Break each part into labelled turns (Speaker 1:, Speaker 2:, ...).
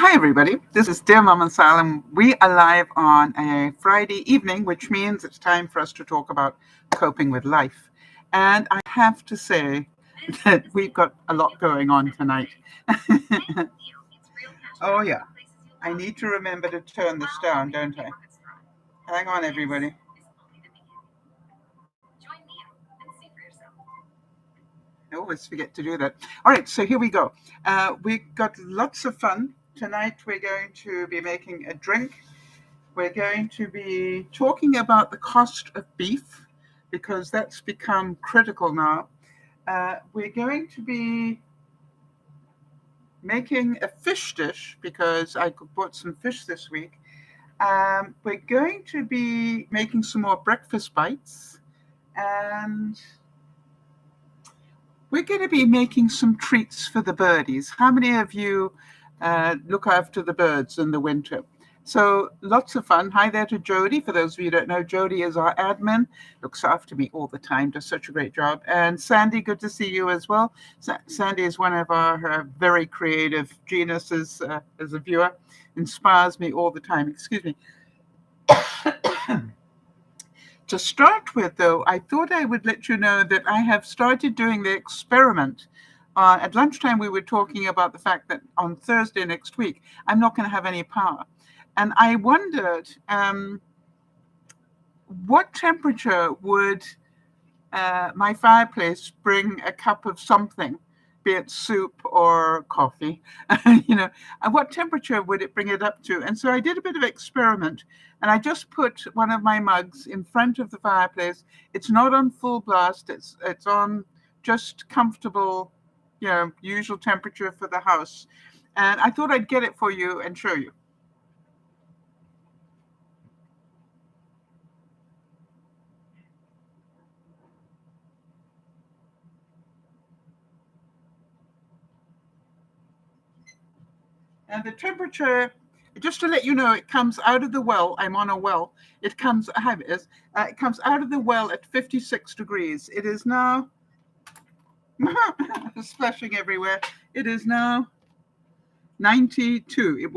Speaker 1: Hi, everybody. This is DearMamaSal, and we are live on a Friday evening, which means it's time for us to talk about coping with life. And I have to say that we've got a lot going on tonight. Oh, yeah. I need to remember to turn this down, don't I? Hang on, everybody. I always forget to do that. All right, so here we go. We've got lots of fun. Tonight we're going to be making a drink. We're going to be talking about the cost of beef because that's become critical now. We're going to be making a fish dish because I bought some fish this week. We're going to be making some more breakfast bites, and we're going to be making some treats for the birdies. How many of you look after the birds in the winter? So lots of fun. Hi there to Jody. For those of you who don't know, Jody is our admin, looks after me all the time, does such a great job. And Sandy, good to see you as well. Sandy is one of our very creative geniuses as a viewer, inspires me all the time. Excuse me. To start with, though, I thought I would let you know that I have started doing the experiment. At lunchtime, we were talking about the fact that on Thursday next week, I'm not going to have any power. And I wondered what temperature would my fireplace bring a cup of something, be it soup or coffee, and what temperature would it bring it up to? And so I did a bit of experiment, and I just put one of my mugs in front of the fireplace. It's not on full blast. It's on just comfortable, usual temperature for the house. And I thought I'd get it for you and show you. And the temperature, just to let you know, it comes out of the well. I'm on a well. It comes out of the well at 56 degrees. It is now splashing everywhere. It is now 92.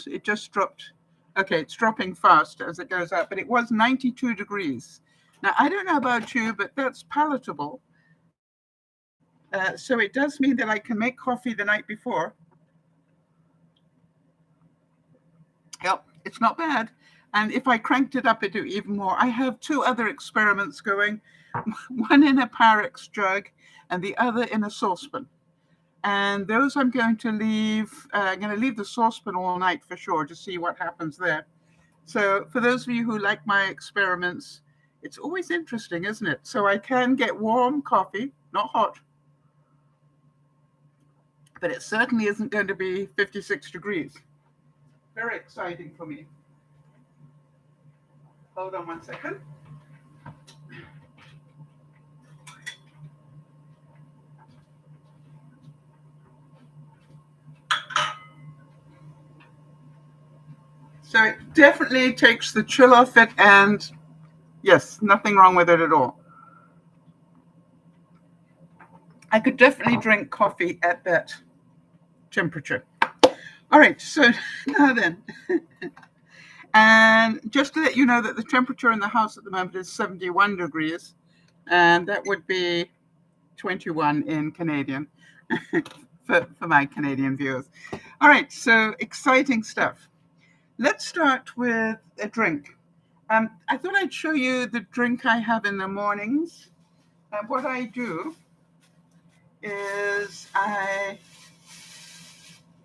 Speaker 1: It just dropped. Okay, it's dropping fast as it goes up, but it was 92 degrees. Now, I don't know about you, but that's palatable. So it does mean that I can make coffee the night before. Yep, it's not bad. And if I cranked it up, it'd do even more. I have two other experiments going, one in a Pancakes jug and the other in a saucepan. And those I'm going to leave. I'm going to leave the saucepan all night for sure to see what happens there. So for those of you who like my experiments, it's always interesting, isn't it? So I can get warm coffee, not hot, but it certainly isn't going to be 56 degrees. Very exciting for me. Hold on 1 second. So it definitely takes the chill off it, and yes, nothing wrong with it at all. I could definitely drink coffee at that temperature. All right, so now then. And just to let you know that the temperature in the house at the moment is 71 degrees, and that would be 21 in Canadian for my Canadian viewers. All right, so exciting stuff. Let's start with a drink. I thought I'd show you the drink I have in the mornings. And what I do is I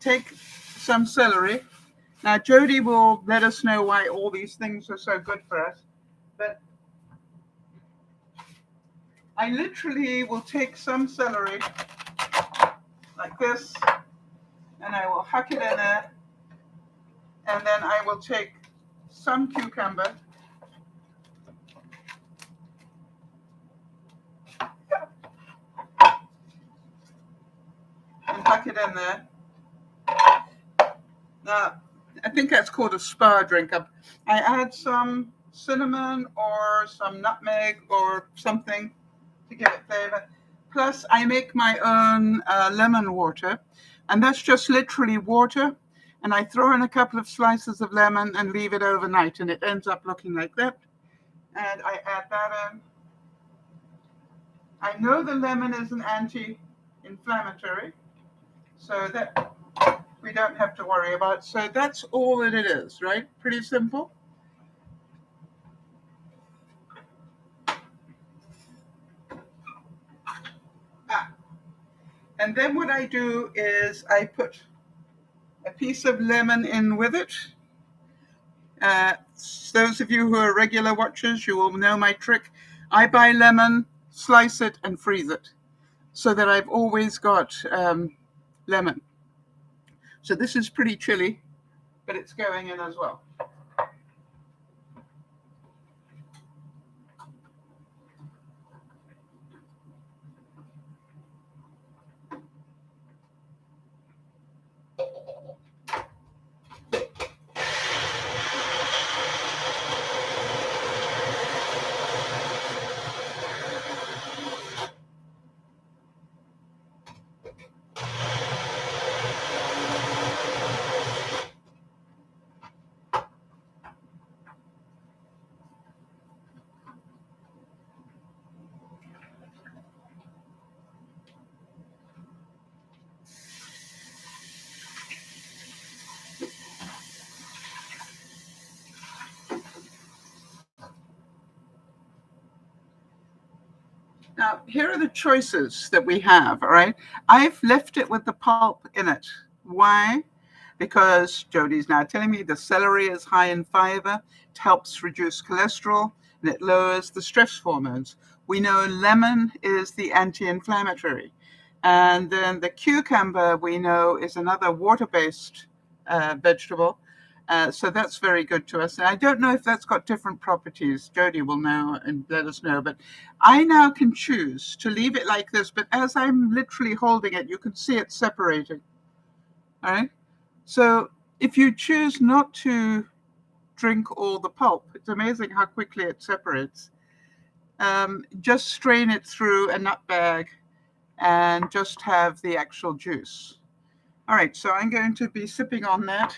Speaker 1: take some celery. Now, Jody will let us know why all these things are so good for us. But I literally will take some celery like this, and I will huck it in there. And then I will take some cucumber. And huck it in there. Now, I think that's called a spa drink. I add some cinnamon or some nutmeg or something to give it flavor. Plus, I make my own lemon water, and that's just literally water and I throw in a couple of slices of lemon and leave it overnight, and it ends up looking like that. And I add that in. I know the lemon is an anti-inflammatory, so that we don't have to worry about. So that's all that it is, right? Pretty simple. And then what I do is I put a piece of lemon in with it. Those of you who are regular watchers, you will know my trick. I buy lemon, slice it, and freeze it, so that I've always got lemon. So this is pretty chilly, but it's going in as well. Now, here are the choices that we have, all right? I've left it with the pulp in it. Why? Because Jody's now telling me the celery is high in fiber. It helps reduce cholesterol, and it lowers the stress hormones. We know lemon is the anti-inflammatory. And then the cucumber, we know, is another water-based vegetable. So that's very good to us. And I don't know if that's got different properties. Jody will know and let us know. But I now can choose to leave it like this. But as I'm literally holding it, you can see it separating. All right. So if you choose not to drink all the pulp, it's amazing how quickly it separates. Just strain it through a nut bag and just have the actual juice. All right. So I'm going to be sipping on that.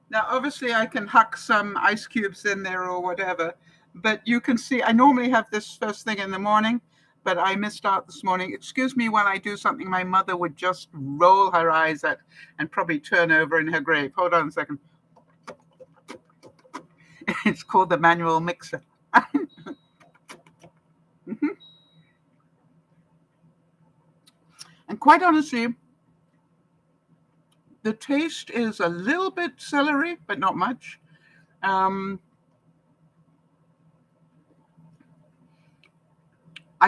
Speaker 1: Now, obviously, I can huck some ice cubes in there or whatever, but you can see I normally have this first thing in the morning, but I missed out this morning. Excuse me while I do something my mother would just roll her eyes at and probably turn over in her grave. Hold on a second. It's called the manual mixer. Mm-hmm. And quite honestly, the taste is a little bit celery, but not much. I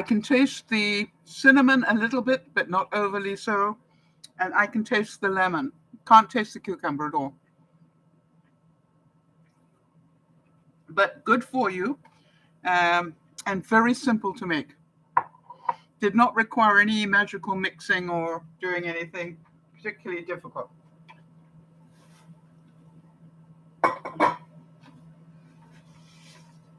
Speaker 1: can taste the cinnamon a little bit, but not overly so. And I can taste the lemon. Can't taste the cucumber at all. But good for you, and very simple to make. Did not require any magical mixing or doing anything particularly difficult.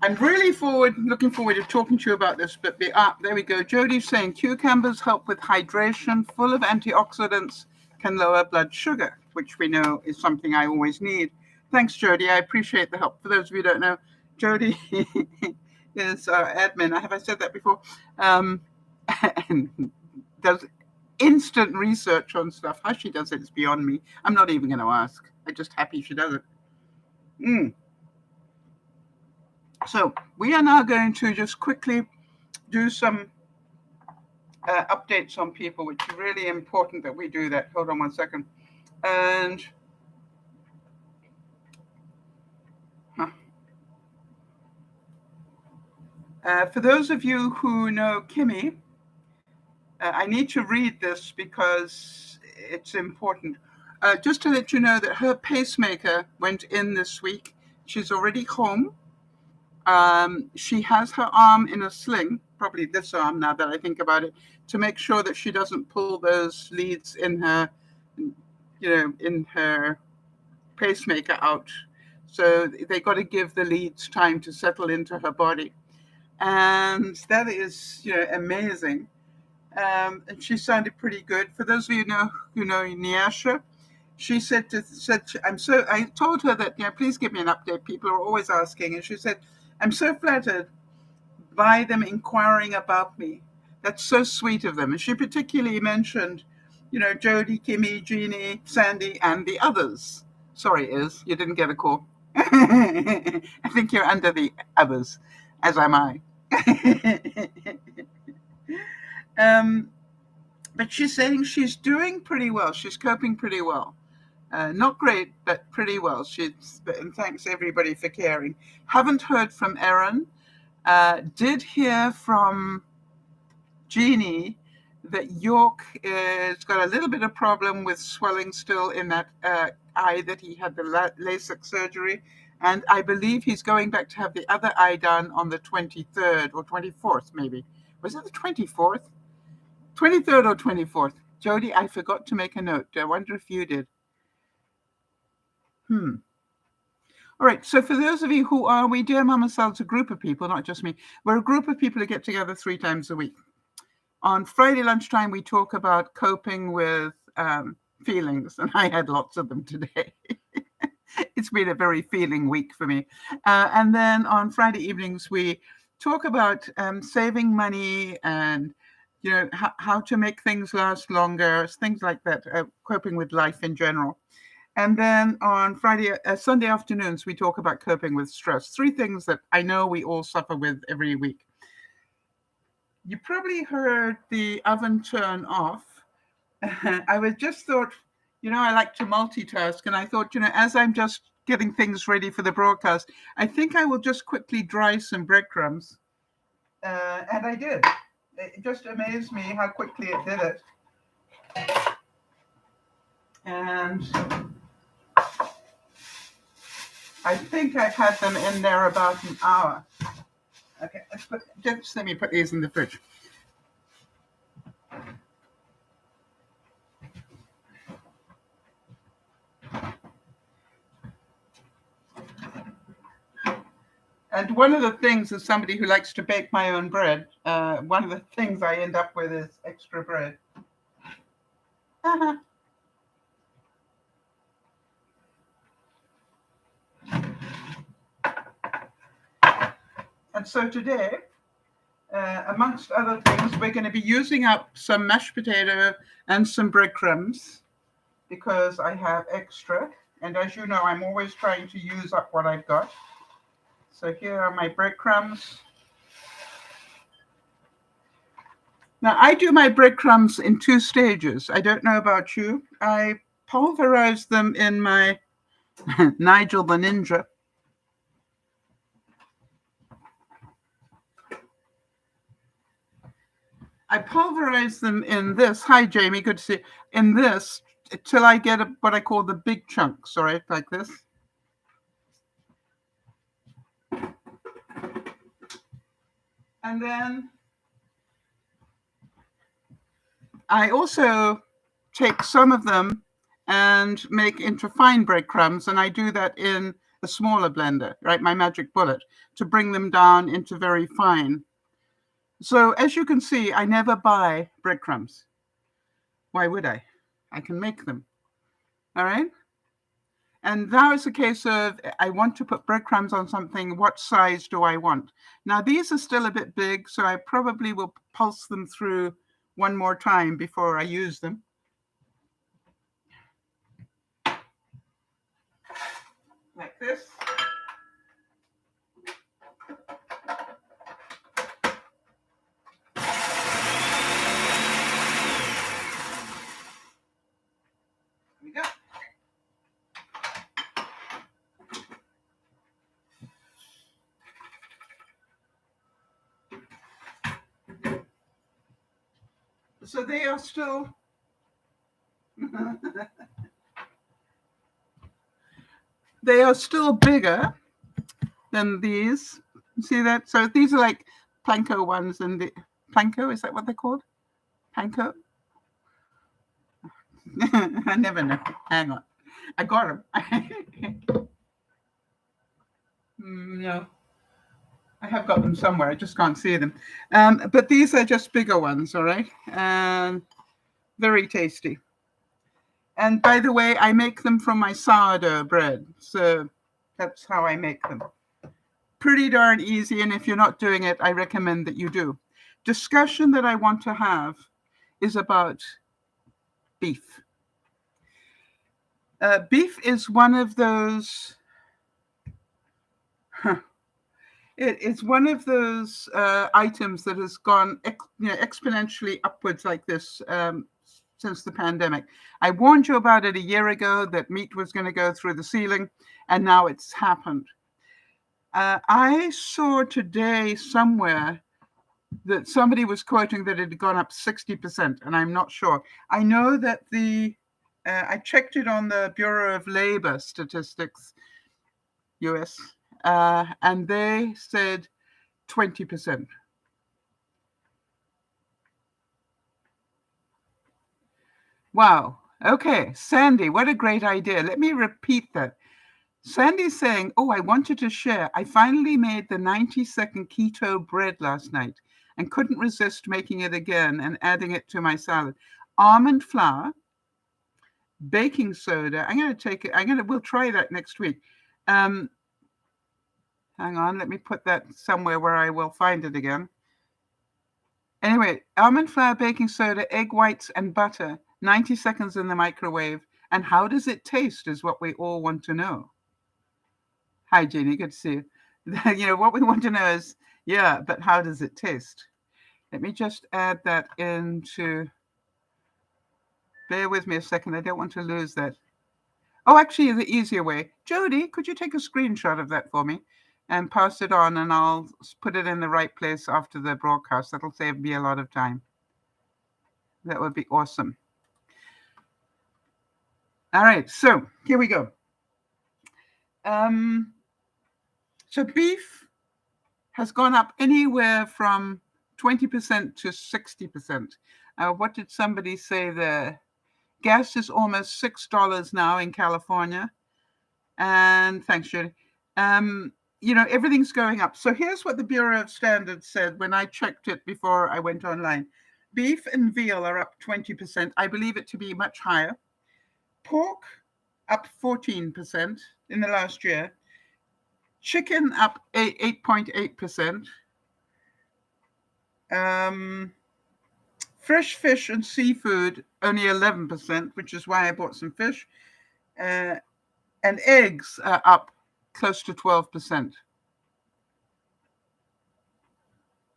Speaker 1: I'm really looking forward to talking to you about this, but there we go. Jody's saying cucumbers help with hydration, full of antioxidants, can lower blood sugar, which we know is something I always need. Thanks, Jody. I appreciate the help. For those of you who don't know, Jody is our admin. Have I said that before? And does instant research on stuff. How she does it is beyond me. I'm not even going to ask. I'm just happy she does it. So we are now going to just quickly do some updates on people, which is really important that we do that. Hold on one second. And for those of you who know Kimmy, I need to read this because it's important. Just to let you know that her pacemaker went in this week. She's already home. She has her arm in a sling, probably this arm now that I think about it, to make sure that she doesn't pull those leads in her, in her pacemaker out. So they got to give the leads time to settle into her body. And that is, amazing. And she sounded pretty good. For those of you who know Nyasha, she said, I told her that, please give me an update. People are always asking. And she said, I'm so flattered by them inquiring about me. That's so sweet of them. And she particularly mentioned, Jody, Kimmy, Jeannie, Sandy, and the others. Sorry, Iz, you didn't get a call. I think you're under the others, as am I. But she's saying she's doing pretty well. She's coping pretty well. Not great, but pretty well. And thanks everybody for caring. Haven't heard from Erin. Did hear from Jeannie that York has got a little bit of problem with swelling still in that eye that he had the LASIK surgery. And I believe he's going back to have the other eye done on the 23rd or 24th, maybe. Was it the 24th? 23rd or 24th. Jody, I forgot to make a note. I wonder if you did. All right, so for those of you who are, Dear Mama Sal's a group of people, not just me. We're a group of people who get together 3 times a week. On Friday lunchtime, we talk about coping with feelings, and I had lots of them today. It's been a very feeling week for me. And then on Friday evenings, we talk about saving money and how to make things last longer, things like that, coping with life in general. And then on Sunday afternoons, we talk about coping with stress. 3 things that I know we all suffer with every week. You probably heard the oven turn off. I just thought, I like to multitask. And I thought, as I'm just getting things ready for the broadcast, I think I will just quickly dry some breadcrumbs. And I did. It just amazed me how quickly it did it. And I think I've had them in there about an hour. Okay, let me put these in the fridge. And one of the things, as somebody who likes to bake my own bread, one of the things I end up with is extra bread. And so today, amongst other things, we're going to be using up some mashed potato and some breadcrumbs because I have extra. And as you know, I'm always trying to use up what I've got. So here are my breadcrumbs. Now, I do my breadcrumbs in 2 stages. I don't know about you. I pulverize them in my Nigel the Ninja. I pulverize them in this. Hi, Jamie. Good to see you. In this till I get what I call the big chunks, all right, like this. And then I also take some of them and make into fine breadcrumbs, and I do that in a smaller blender, right, my magic bullet, to bring them down into very fine. So as you can see, I never buy breadcrumbs. Why would I? I can make them. All right? And now it's a case of I want to put breadcrumbs on something. What size do I want? Now, these are still a bit big, so I probably will pulse them through one more time before I use them. Like this. Here we go. So they are still they are still bigger than these. See that? So these are like Planko ones, and the Planko, is that what they're called? Panko? I never know. Hang on. I got them. No. I have got them somewhere. I just can't see them. But these are just bigger ones, all right? And very tasty. And by the way, I make them from my sourdough bread. So that's how I make them. Pretty darn easy. And if you're not doing it, I recommend that you do. Discussion that I want to have is about beef. Beef is one of those... It's one of those items that has gone exponentially upwards like this since the pandemic. I warned you about it a year ago that meat was going to go through the ceiling, and now it's happened. I saw today somewhere that somebody was quoting that it had gone up 60%, and I'm not sure. I know that I checked it on the Bureau of Labor Statistics, US, and they said 20%. Wow. Okay, Sandy, what a great idea. Let me repeat that. Sandy's saying, oh, I wanted to share. I finally made the 90-second keto bread last night and couldn't resist making it again and adding it to my salad. Almond flour, baking soda. We'll try that next week. Hang on, let me put that somewhere where I will find it again. Anyway, almond flour, baking soda, egg whites, and butter, 90 seconds in the microwave. And how does it taste is what we all want to know. Hi, Jeannie, good to see you. What we want to know is, yeah, but how does it taste? Let me just add that into, bear with me a second. I don't want to lose that. Oh, actually, the easier way. Jody, could you take a screenshot of that for me and pass it on, and I'll put it in the right place after the broadcast. That'll save me a lot of time. That would be awesome. All right, so here we go. So beef has gone up anywhere from 20% to 60%. What did somebody say there? Gas is almost $6 now in California. And thanks, Judy. Everything's going up. So here's what the Bureau of Standards said when I checked it before I went online. Beef and veal are up 20%. I believe it to be much higher. Pork up 14% in the last year. Chicken up 8.8%. Fresh fish and seafood only 11%, which is why I bought some fish. And eggs are up close to 12%.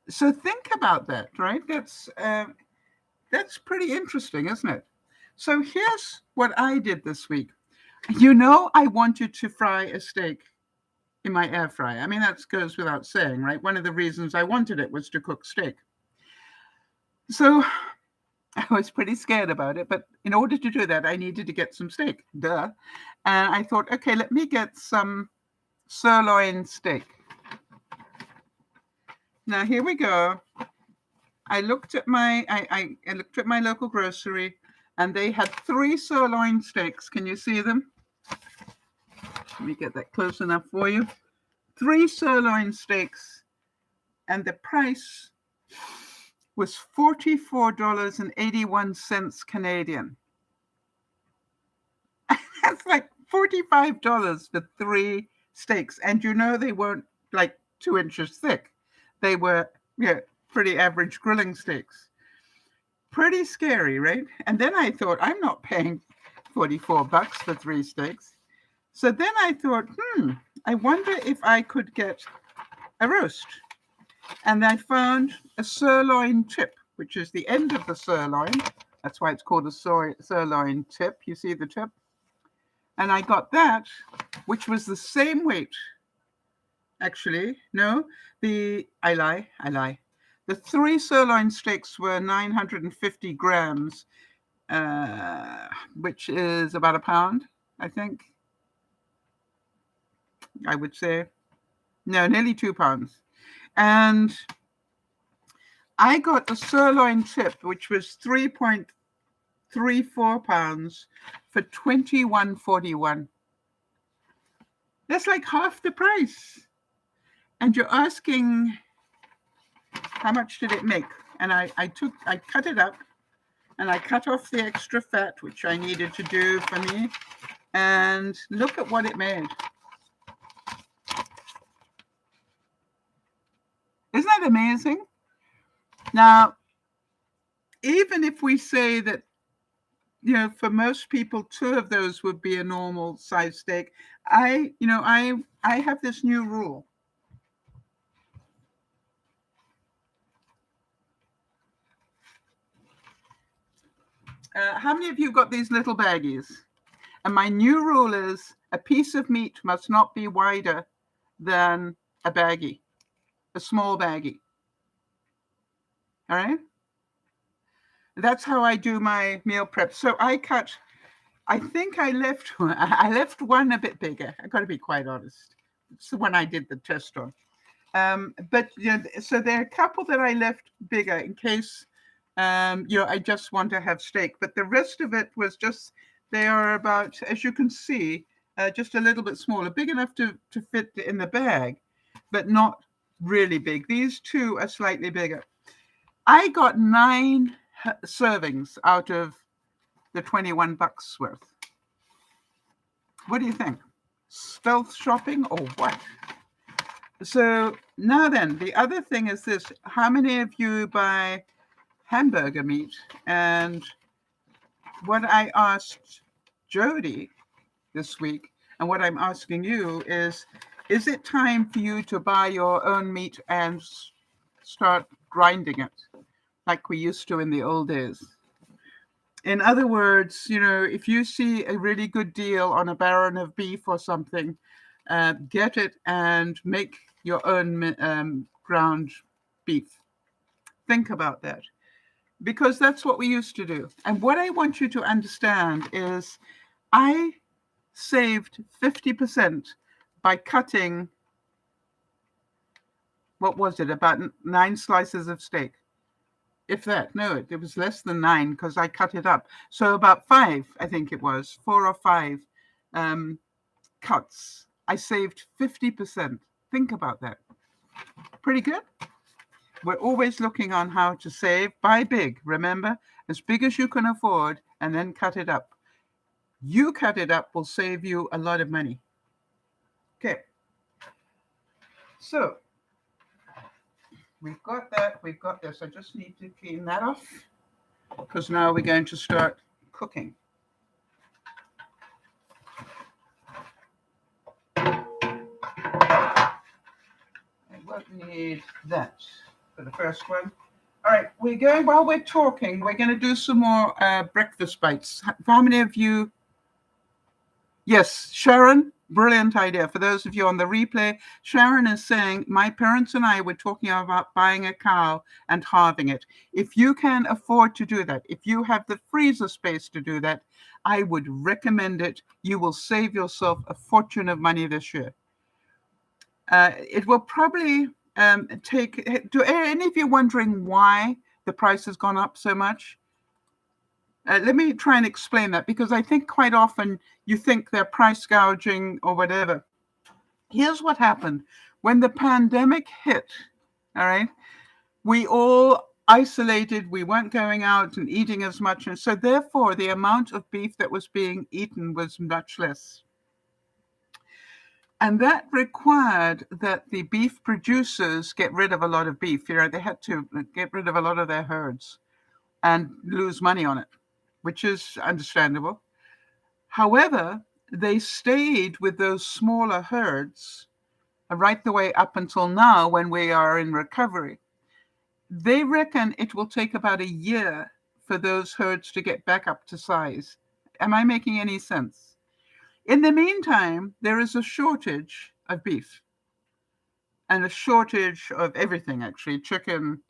Speaker 1: So think about that, right? That's pretty interesting, isn't it? So here's what I did this week. I wanted to fry a steak in my air fryer. I mean, that goes without saying, right? One of the reasons I wanted it was to cook steak. So I was pretty scared about it, but in order to do that, I needed to get some steak. Duh. And I thought, okay, let me get some sirloin steak. Now here we go. I looked at my local grocery, and they had 3 sirloin steaks. Can you see them? Let me get that close enough for you. 3 sirloin steaks, and the price was $44.81 Canadian. That's like $45 for 3 steaks. And they weren't like 2 inches thick. They were pretty average grilling steaks. Pretty scary, right? And then I thought, I'm not paying $44 for 3 steaks. So then I thought, I wonder if I could get a roast. And I found a sirloin tip, which is the end of the sirloin. That's why it's called a sirloin tip. You see the tip? And I got that, which was the same weight. Actually, no, I lie. The 3 sirloin steaks were 950 grams, which is about a pound, I think. I would say. No, nearly 2 pounds. And I got the sirloin tip, which was 3.34 pounds for $21.41. That's like half the price. and you're asking how much did it make? And I cut it up, and I cut off the extra fat, which I needed to do for me. And look at what it made. Isn't that amazing? Now, even if we say that, for most people, 2 of those would be a normal size steak, I have this new rule. How many of you got these little baggies? And my new rule is a piece of meat must not be wider than a baggie, a small baggie. All right? That's how I do my meal prep. So I think I left one a bit bigger. I got to be quite honest. It's the one I did the test on. But so there are a couple that I left bigger in case I just want to have steak. But the rest of it was just, they are about, as you can see, just a little bit smaller, big enough to fit in the bag, but not really big. These 2 are slightly bigger. I got 9 servings out of the $21 worth. What do you think? Stealth shopping or what? So now then, the other thing is this. How many of you buy hamburger meat? And what I asked Jody this week, and what I'm asking you is it time for you to buy your own meat and start grinding it like we used to in the old days? In other words, if you see a really good deal on a baron of beef or something, get it and make your own ground beef. Think about that, because that's what we used to do. And what I want you to understand is I saved 50% by cutting, what was it, about 9 slices of steak. If that, no, it was less than 9 because I cut it up. So about 5, I think it was, 4 or 5 cuts. I saved 50%. Think about that. Pretty good. We're always looking on how to save. Buy big, remember, as big as you can afford, and then cut it up. You cut it up will save you a lot of money. Okay. So we've got that. We've got this. I just need to clean that off because now we're going to start cooking. I won't need that for the first one. All right, while we're talking, we're going to do some more breakfast bites. How many of you? Yes, Sharon, brilliant idea. For those of you on the replay, Sharon is saying, my parents and I were talking about buying a cow and halving it. If you can afford to do that, if you have the freezer space to do that, I would recommend it. You will save yourself a fortune of money this year. It will probably do any of you wondering why the price has gone up so much? Let me try and explain that, because I think quite often you think they're price gouging or whatever. Here's what happened. When the pandemic hit, all right, we all isolated. We weren't going out and eating as much. And so therefore, the amount of beef that was being eaten was much less. And that required that the beef producers get rid of a lot of beef. They had to get rid of a lot of their herds and lose money on it, which is understandable. However, they stayed with those smaller herds right the way up until now when we are in recovery. They reckon it will take about a year for those herds to get back up to size. Am I making any sense? In the meantime, there is a shortage of beef and a shortage of everything, actually, chicken,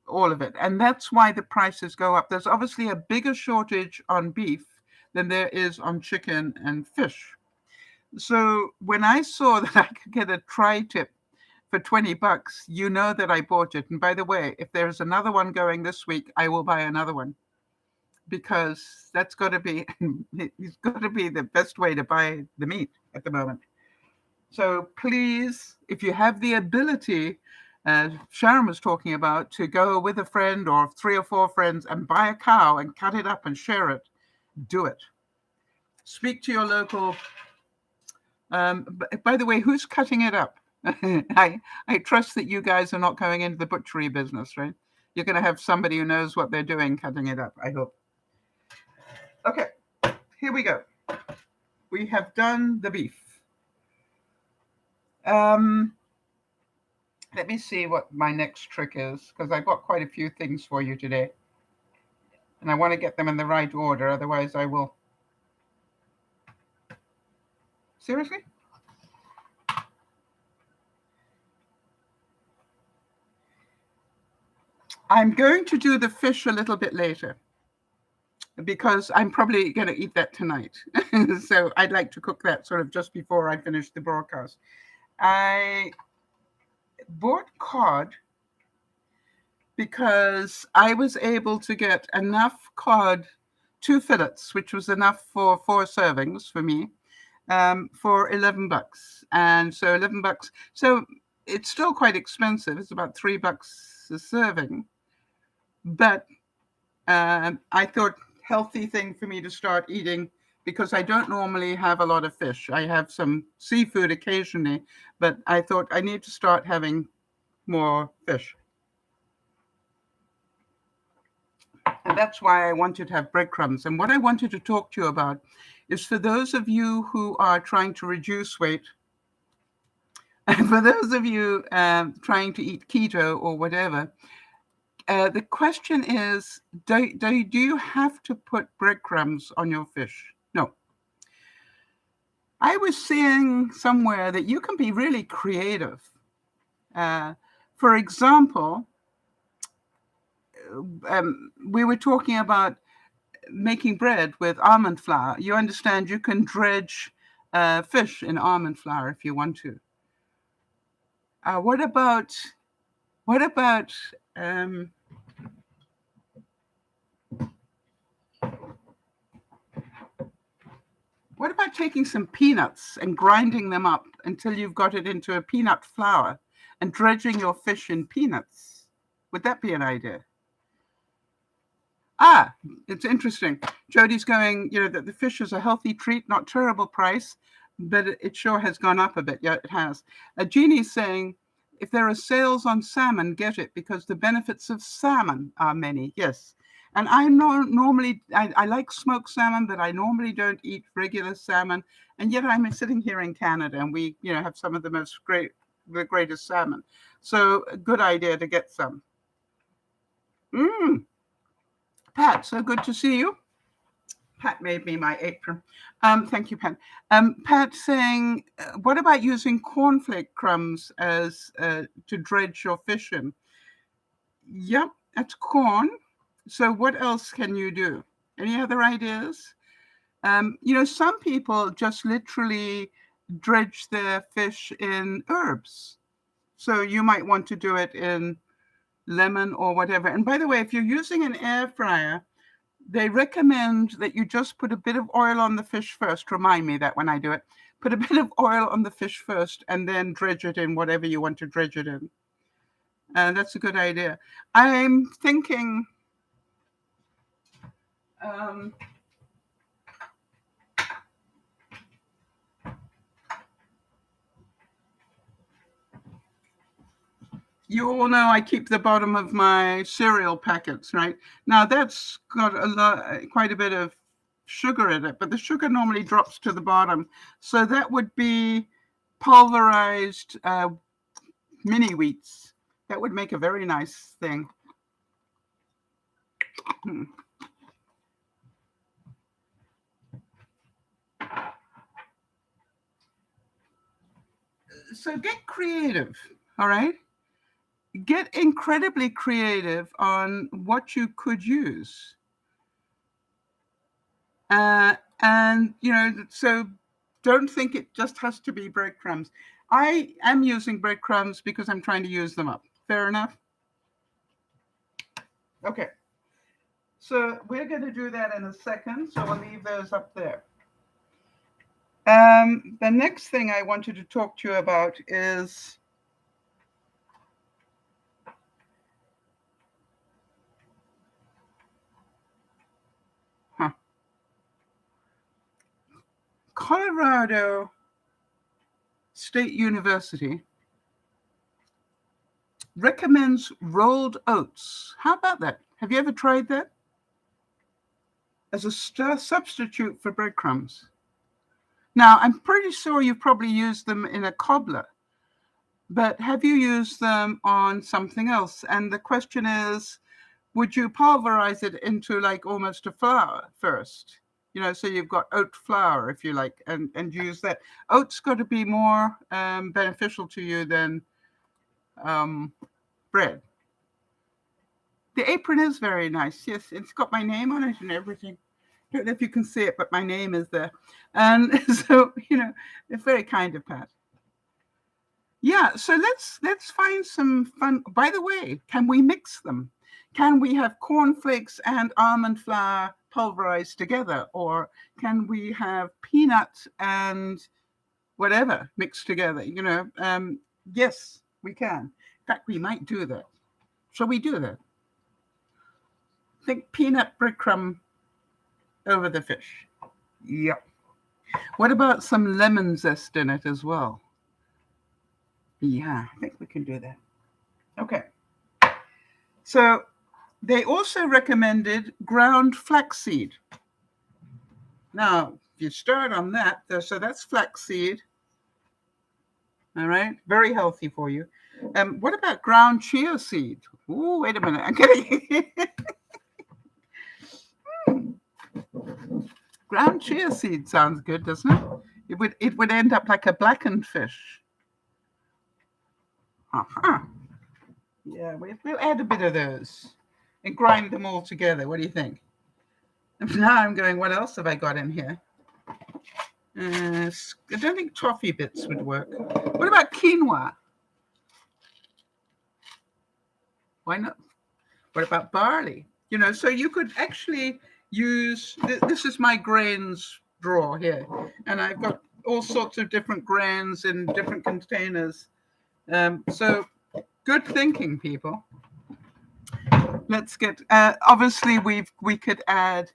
Speaker 1: all of it. And that's why the prices go up. There's obviously a bigger shortage on beef than there is on chicken and fish. So when I saw that I could get a tri-tip for $20, you know that I bought it. And by the way, if there's another one going this week, I will buy another one, because that's got to be, it's got to be the best way to buy the meat at the moment. So please, if you have the ability, Sharon was talking about, to go with a friend or 3 or 4 friends and buy a cow and cut it up and share it, do it. Speak to your local. By the way, who's cutting it up? I trust that you guys are not going into the butchery business, right? You're going to have somebody who knows what they're doing cutting it up, I hope. Okay, here we go. We have done the beef. Let me see what my next trick is, because I've got quite a few things for you today. And I want to get them in the right order, otherwise I will. Seriously? I'm going to do the fish a little bit later, because I'm probably going to eat that tonight. So I'd like to cook that sort of just before I finish the broadcast. I bought cod because I was able to get enough cod, 2 fillets, which was enough for 4 servings for me, for $11. And so $11. So it's still quite expensive. It's about $3 a serving. But I thought healthy thing for me to start eating, because I don't normally have a lot of fish. I have some seafood occasionally, but I thought I need to start having more fish. And that's why I wanted to have breadcrumbs. And what I wanted to talk to you about is, for those of you who are trying to reduce weight, and for those of you trying to eat keto or whatever, the question is, do you have to put breadcrumbs on your fish? No. I was seeing somewhere that you can be really creative. For example, we were talking about making bread with almond flour. You understand you can dredge fish in almond flour if you want to. What about taking some peanuts and grinding them up until you've got it into a peanut flour and dredging your fish in peanuts? Would that be an idea? It's interesting. Jody's going, that the fish is a healthy treat, not terrible price, but it sure has gone up a bit. Yeah, it has. Jeannie's saying, if there are sales on salmon, get it, because the benefits of salmon are many. Yes. And I like smoked salmon, but I normally don't eat regular salmon. And yet I'm sitting here in Canada, and we, have some of the greatest salmon. So a good idea to get some. Pat, so good to see you. Pat made me my apron. Thank you, Pat. Pat saying, what about using cornflake crumbs as to dredge your fish in? Yep, that's corn. So what else can you do? Any other ideas? Some people just literally dredge their fish in herbs. So you might want to do it in lemon or whatever. And by the way, if you're using an air fryer, they recommend that you just put a bit of oil on the fish first. Remind me that when I do it. Put a bit of oil on the fish first and then dredge it in whatever you want to dredge it in. That's a good idea. I'm thinking... you all know I keep the bottom of my cereal packets, right? Now that's got quite a bit of sugar in it, but the sugar normally drops to the bottom. So that would be pulverized mini wheats. That would make a very nice thing. So get creative, all right? Get incredibly creative on what you could use. And, so don't think it just has to be breadcrumbs. I am using breadcrumbs because I'm trying to use them up. Fair enough? Okay. So we're going to do that in a second. So we'll leave those up there. The next thing I wanted to talk to you about is Colorado State University recommends rolled oats. How about that? Have you ever tried that? As a substitute for breadcrumbs. Now, I'm pretty sure you've probably used them in a cobbler, but have you used them on something else? And the question is, would you pulverize it into like almost a flour first? So you've got oat flour, if you like, and use that. Oat's got to be more beneficial to you than bread. The apron is very nice. Yes, it's got my name on it and everything. I don't know if you can see it, but my name is there. And so, it's very kind of Pat. Yeah, so let's find some fun. By the way, can we mix them? Can we have cornflakes and almond flour pulverized together? Or can we have peanut and whatever mixed together? Yes, we can. In fact, we might do that. Shall we do that? I think peanut breadcrumb over the fish. Yep. What about some lemon zest in it as well? Yeah, I think we can do that. Okay. So they also recommended ground flaxseed. Now, if you start on that, so that's flaxseed. All right, very healthy for you. What about ground chia seed? Oh, wait a minute. I'm getting ground chia seed sounds good, doesn't it? It would end up like a blackened fish. Yeah, we'll add a bit of those and grind them all together. What do you think? Now I'm going, what else have I got in here? I don't think toffee bits would work. What about quinoa? Why not? What about barley? So you could actually use, this is my grains drawer here, and I've got all sorts of different grains in different containers. So good thinking, people. Let's get, obviously we could add,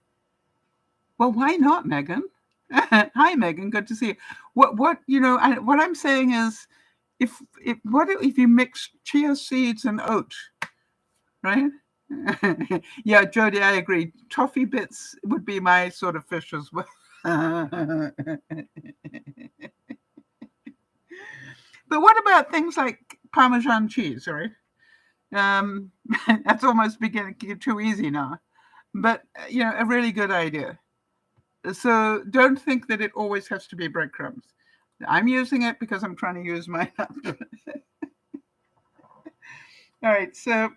Speaker 1: well, why not, Megan? Hi, Megan, good to see you. What I'm saying is, if you mix chia seeds and oat, right? Yeah, Jody, I agree. Toffee bits would be my sort of fish as well. But what about things like Parmesan cheese, right? That's almost beginning to get too easy now. But, a really good idea. So don't think that it always has to be breadcrumbs. I'm using it because I'm trying to use mine up. All right, so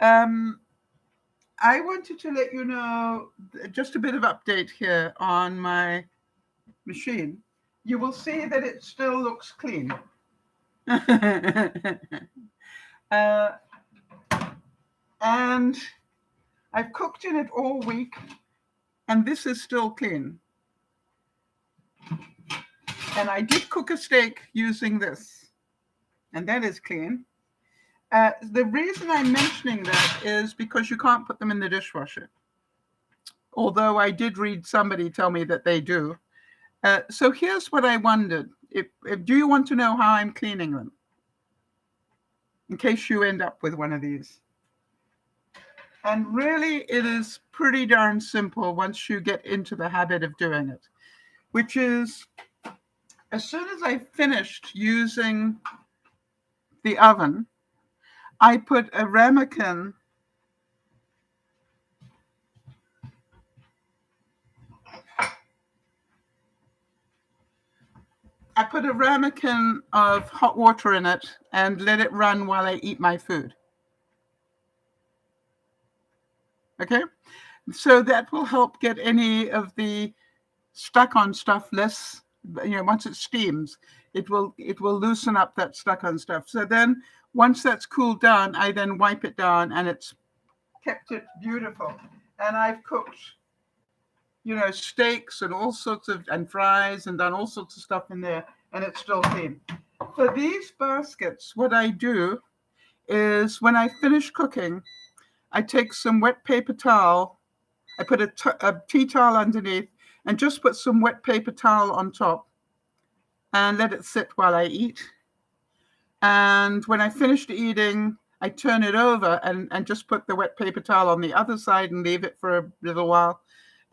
Speaker 1: I wanted to let you know just a bit of update here on my machine. You will see that it still looks clean. And I've cooked in it all week, and this is still clean. And I did cook a steak using this, and that is clean. The reason I'm mentioning that is because you can't put them in the dishwasher. Although I did read somebody tell me that they do. So here's what I wondered. Do you want to know how I'm cleaning them? In case you end up with one of these. And really, it is pretty darn simple once you get into the habit of doing it, which is, as soon as I finished using the oven, I put a ramekin of hot water in it and let it run while I eat my food. Okay? So that will help get any of the stuck on stuff less, once it steams, it will loosen up that stuck on stuff. So then once that's cooled down, I then wipe it down and it's kept it beautiful. And I've cooked steaks and all sorts of, and fries, and done all sorts of stuff in there, and it's still clean. For these baskets, what I do is when I finish cooking, I take some wet paper towel, I put a tea towel underneath, and just put some wet paper towel on top and let it sit while I eat. And when I finished eating, I turn it over and just put the wet paper towel on the other side and leave it for a little while.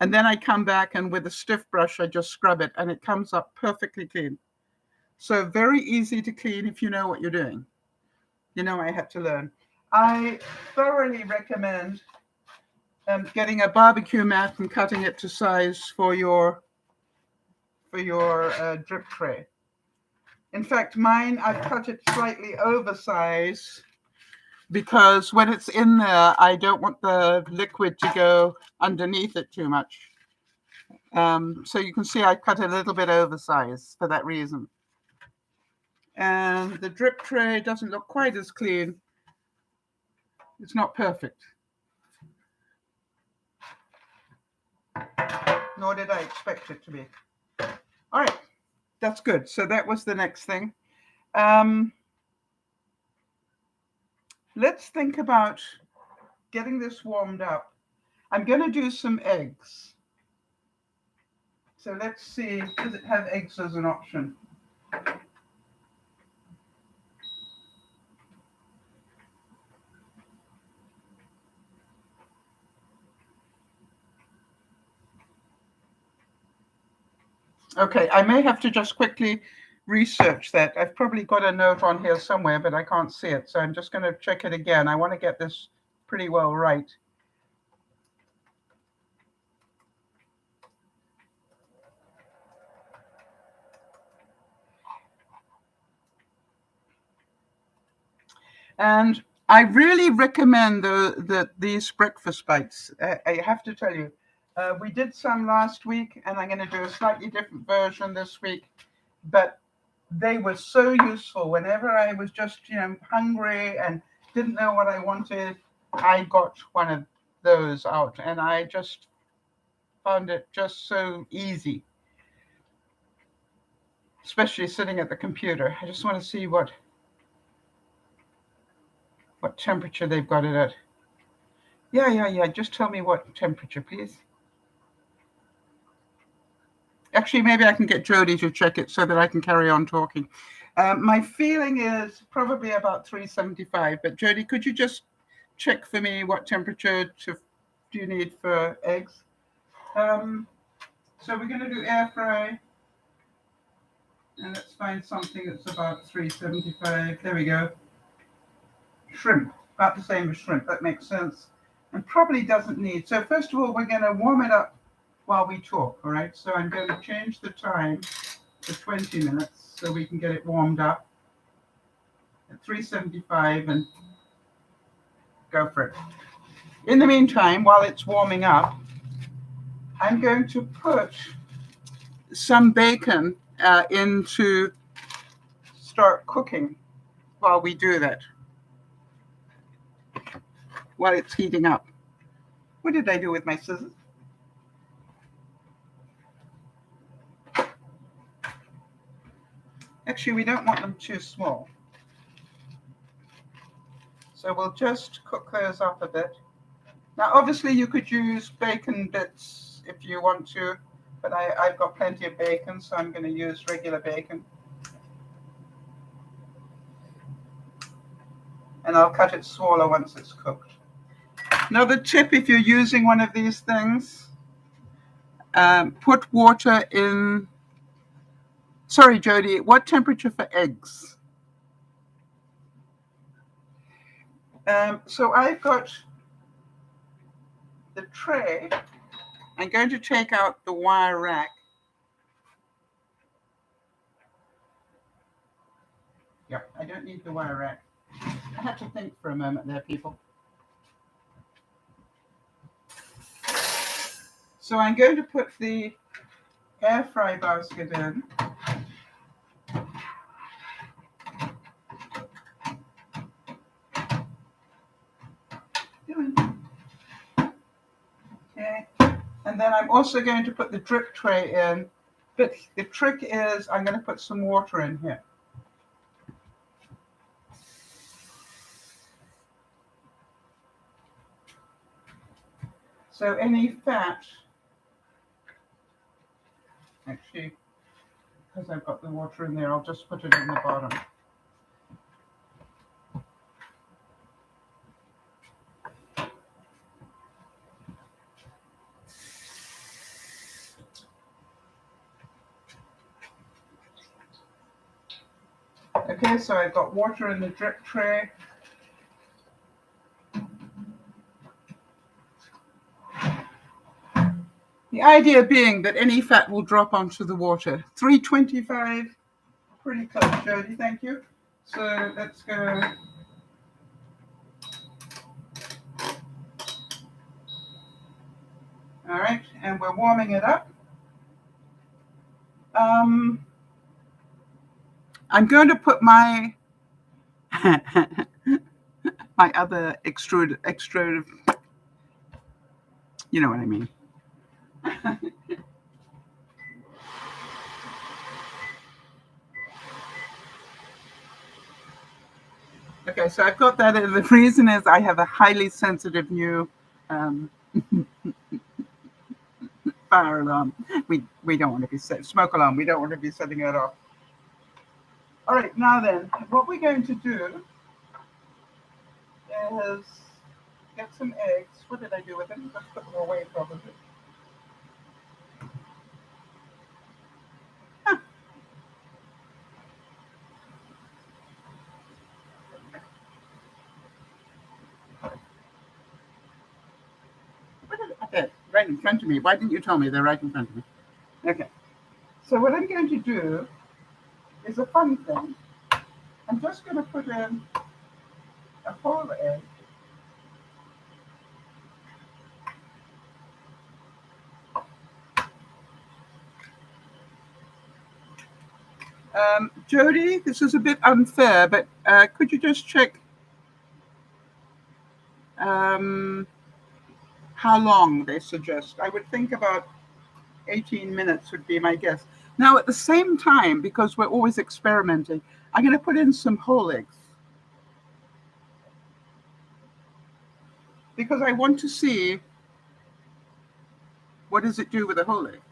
Speaker 1: And then I come back, and with a stiff brush, I just scrub it, and it comes up perfectly clean. So very easy to clean if you know what you're doing. I had to learn. I thoroughly recommend getting a barbecue mat and cutting it to size for your drip tray. In fact, mine, I've cut it slightly oversized because when it's in there, I don't want the liquid to go underneath it too much. So you can see I cut a little bit oversized for that reason. And the drip tray doesn't look quite as clean. It's not perfect. Nor did I expect it to be. All right, that's good. So that was the next thing. Let's think about getting this warmed up. I'm going to do some eggs. So let's see, does it have eggs as an option? Okay, I may have to just quickly research that. I've probably got a note on here somewhere, but I can't see it. So I'm just going to check it again. I want to get this pretty well right. And I really recommend these breakfast bites. I have to tell you, we did some last week, and I'm going to do a slightly different version this week. But they were so useful. Whenever I was just, hungry and didn't know what I wanted, I got one of those out, and I just found it just so easy, especially sitting at the computer. I just want to see what temperature they've got it at. Yeah. Just tell me what temperature, please. Actually, maybe I can get Jody to check it so that I can carry on talking. My feeling is probably about 375. But Jody, could you just check for me what temperature do you need for eggs? So we're going to do air fry. And let's find something that's about 375. There we go. Shrimp, about the same as shrimp. That makes sense. And probably doesn't need. So first of all, we're going to warm it up while we talk, all right? So I'm going to change the time to 20 minutes so we can get it warmed up at 375 and go for it. In the meantime, while it's warming up, I'm going to put some bacon in to start cooking while we do that, while it's heating up. What did I do with my scissors? Actually, we don't want them too small. So we'll just cook those up a bit. Now, obviously, you could use bacon bits if you want to, but I've got plenty of bacon, so I'm going to use regular bacon. And I'll cut it smaller once it's cooked. Another tip, if you're using one of these things, put water in. Sorry, Jody, what temperature for eggs? So I've got the tray. I'm going to take out the wire rack. Yeah, I don't need the wire rack. I have to think for a moment there, people. So I'm going to put the air fry basket in. Okay, and then then I'm also going to put the drip tray in. But the trick is I'm going to put some water in here. So any fat, actually, because I've got the water in there, I'll just put it in the bottom. Okay, so I've got water in the drip tray. The idea being that any fat will drop onto the water. 325, pretty close, Jody, thank you. So let's go. All right, and we're warming it up. I'm going to put my my other extrude, you know what I mean. Okay, so I've got that in. The reason is I have a highly sensitive new fire alarm. We don't want to be smoke alarm. We don't want to be setting it off. All right, now then, what we're going to do is get some eggs. What did I do with them? Let's put them away, probably. Huh. Okay, right in front of me. Why didn't you tell me they're right in front of me? Okay. So what I'm going to do is a fun thing. I'm just going to put in a whole egg. Jody, this is a bit unfair, but could you just check how long they suggest? I would think about 18 minutes would be my guess. Now, at the same time, because we're always experimenting, I'm going to put in some whole eggs. Because I want to see what does it do with a whole egg.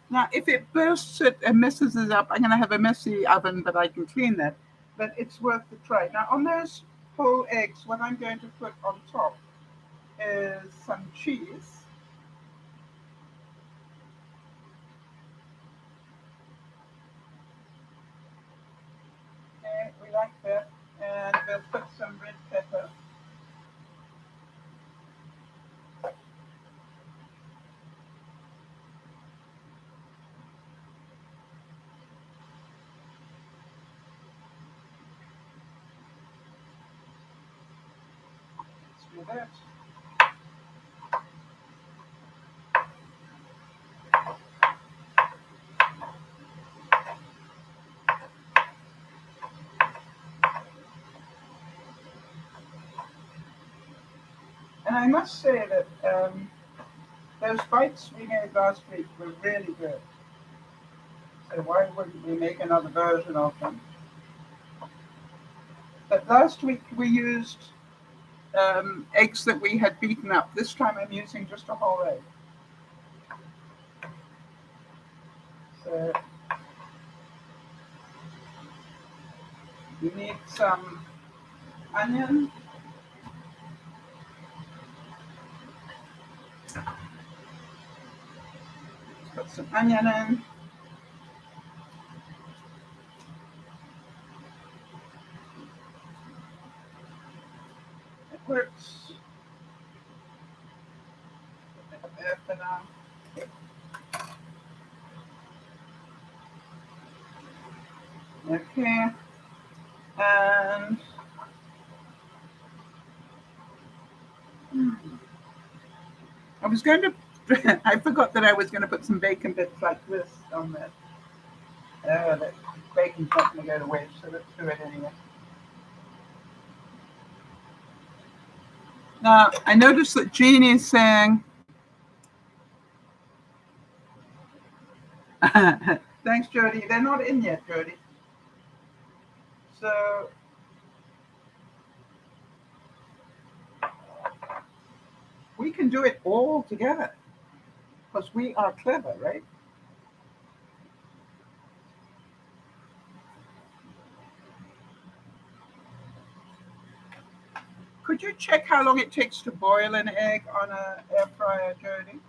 Speaker 1: Now, if it bursts it and messes it up, I'm going to have a messy oven, but I can clean that. But it's worth the try. Now, on those whole eggs, what I'm going to put on top is some cheese. Okay, we like that. And we'll put some red pepper. Let's do that. And I must say that those bites we made last week were really good. So why wouldn't we make another version of them? But last week we used eggs that we had beaten up. This time I'm using just a whole egg. So you need some onion. Put some onion in. It works. Okay. And I was going to, I forgot that I was going to put some bacon bits like this on there. That bacon's not going to go to waste, so let's do it anyway. Now, I noticed that Jeannie is saying, thanks, Jody. They're not in yet, Jody. So, we can do it all together because we are clever, right? Could you check how long it takes to boil an egg on an air fryer, Jody?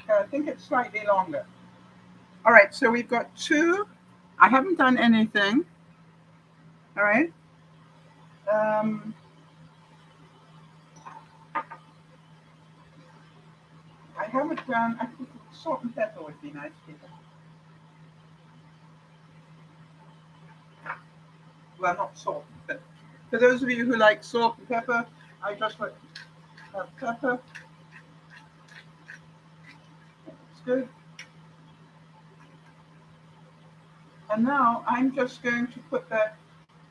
Speaker 1: I think it's slightly longer. All right, so we've got 2. I haven't done anything. All right. I haven't done, I think salt and pepper would be nice, people. Well, not salt, but for those of you who like salt and pepper, I just like pepper. It's good. And now I'm just going to put that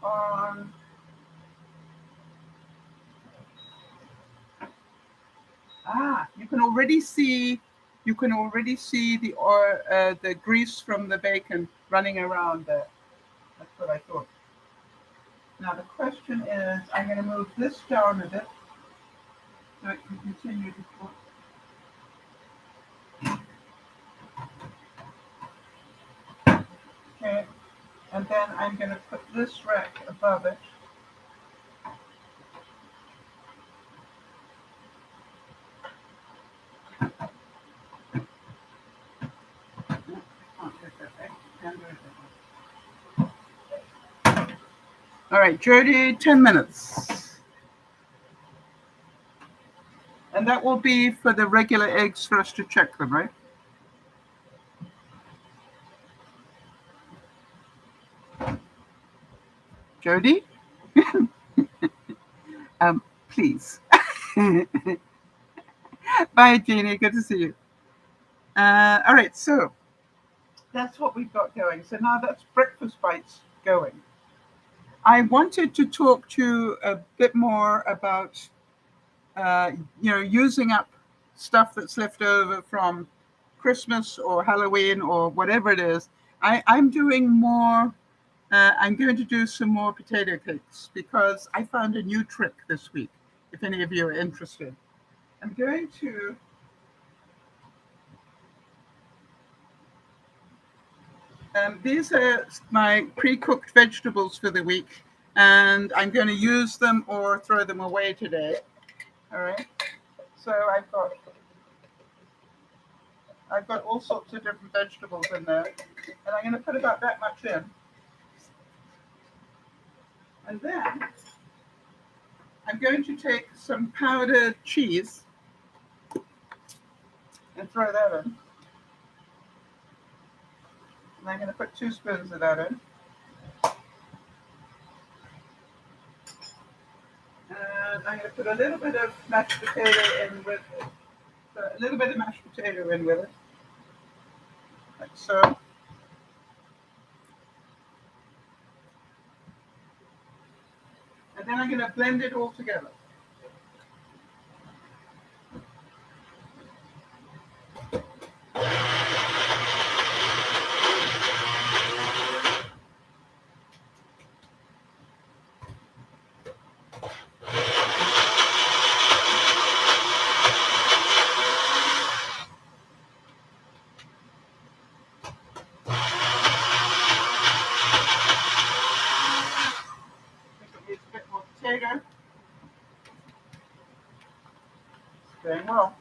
Speaker 1: on. You can already see the grease from the bacon running around there. That's what I thought. Now the question is, I'm going to move this down a bit so it can continue to cook. Okay, and then I'm going to put this rack above it. All right, Jody, 10 minutes. And that will be for the regular eggs for us to check them, right? Jody? Please. Bye, Jeannie. Good to see you. All right, so that's what we've got going. So now that's breakfast bites going. I wanted to talk to you a bit more about, using up stuff that's left over from Christmas or Halloween or whatever it is. I'm doing more. I'm going to do some more potato cakes because I found a new trick this week, if any of you are interested. I'm going to these are my pre-cooked vegetables for the week, and I'm going to use them or throw them away today. All right. So I've got all sorts of different vegetables in there, and I'm going to put about that much in. And then I'm going to take some powdered cheese and throw that in. And I'm going to put 2 spoons of that in. And I'm going to put a little bit of mashed potato in with it. A little bit of mashed potato in with it. Like so. And then I'm going to blend it all together. Potato. Very well.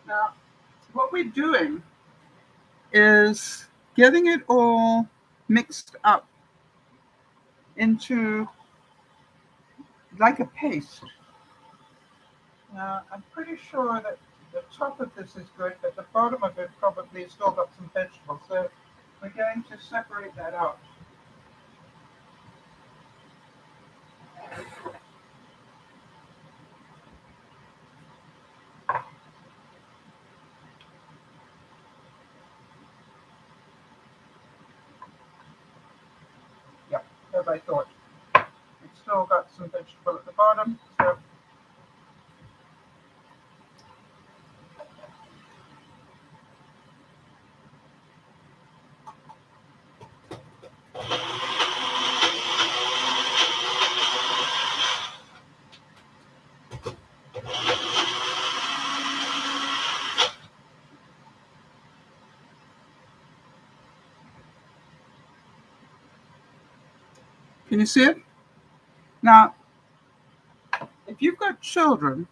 Speaker 1: Now, what we're doing is getting it all mixed up into like a paste. Now, I'm pretty sure that the top of this is good, but the bottom of it probably still got some vegetables. So we're going to separate that out. Yep, as I thought. It's still got some vegetable at the bottom, so can you see it? Now, if you've got children,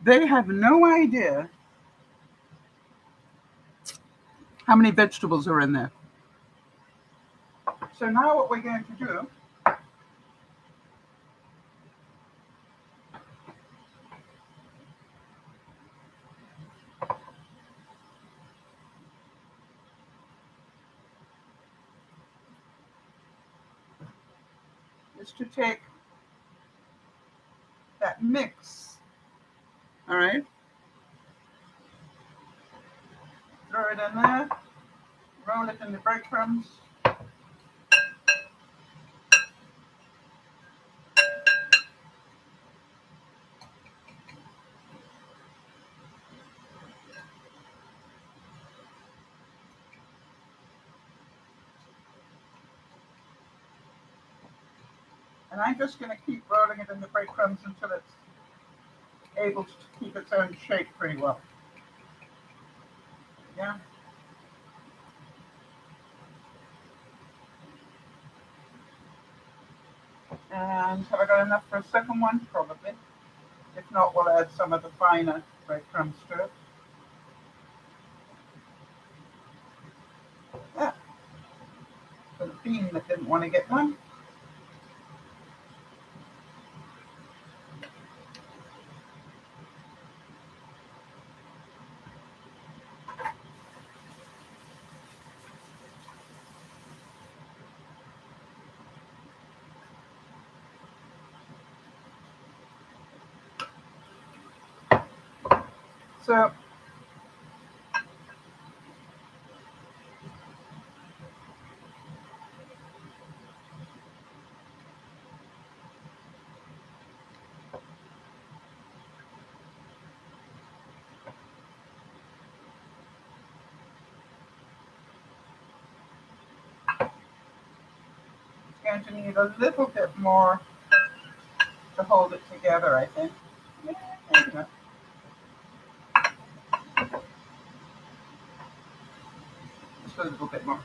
Speaker 1: they have no idea how many vegetables are in there. So now what we're going to do is to take that mix, all right, throw it in there, roll it in the breadcrumbs, and I'm just going to keep rolling it in the breadcrumbs until it's able to keep its own shape pretty well. Yeah. And have I got enough for a second one? Probably. If not, we'll add some of the finer breadcrumbs to it. Yeah. For the bean that didn't want to get one. So it's going to need a little bit more to hold it together, I think. Yeah, there you go. Just a little bit more.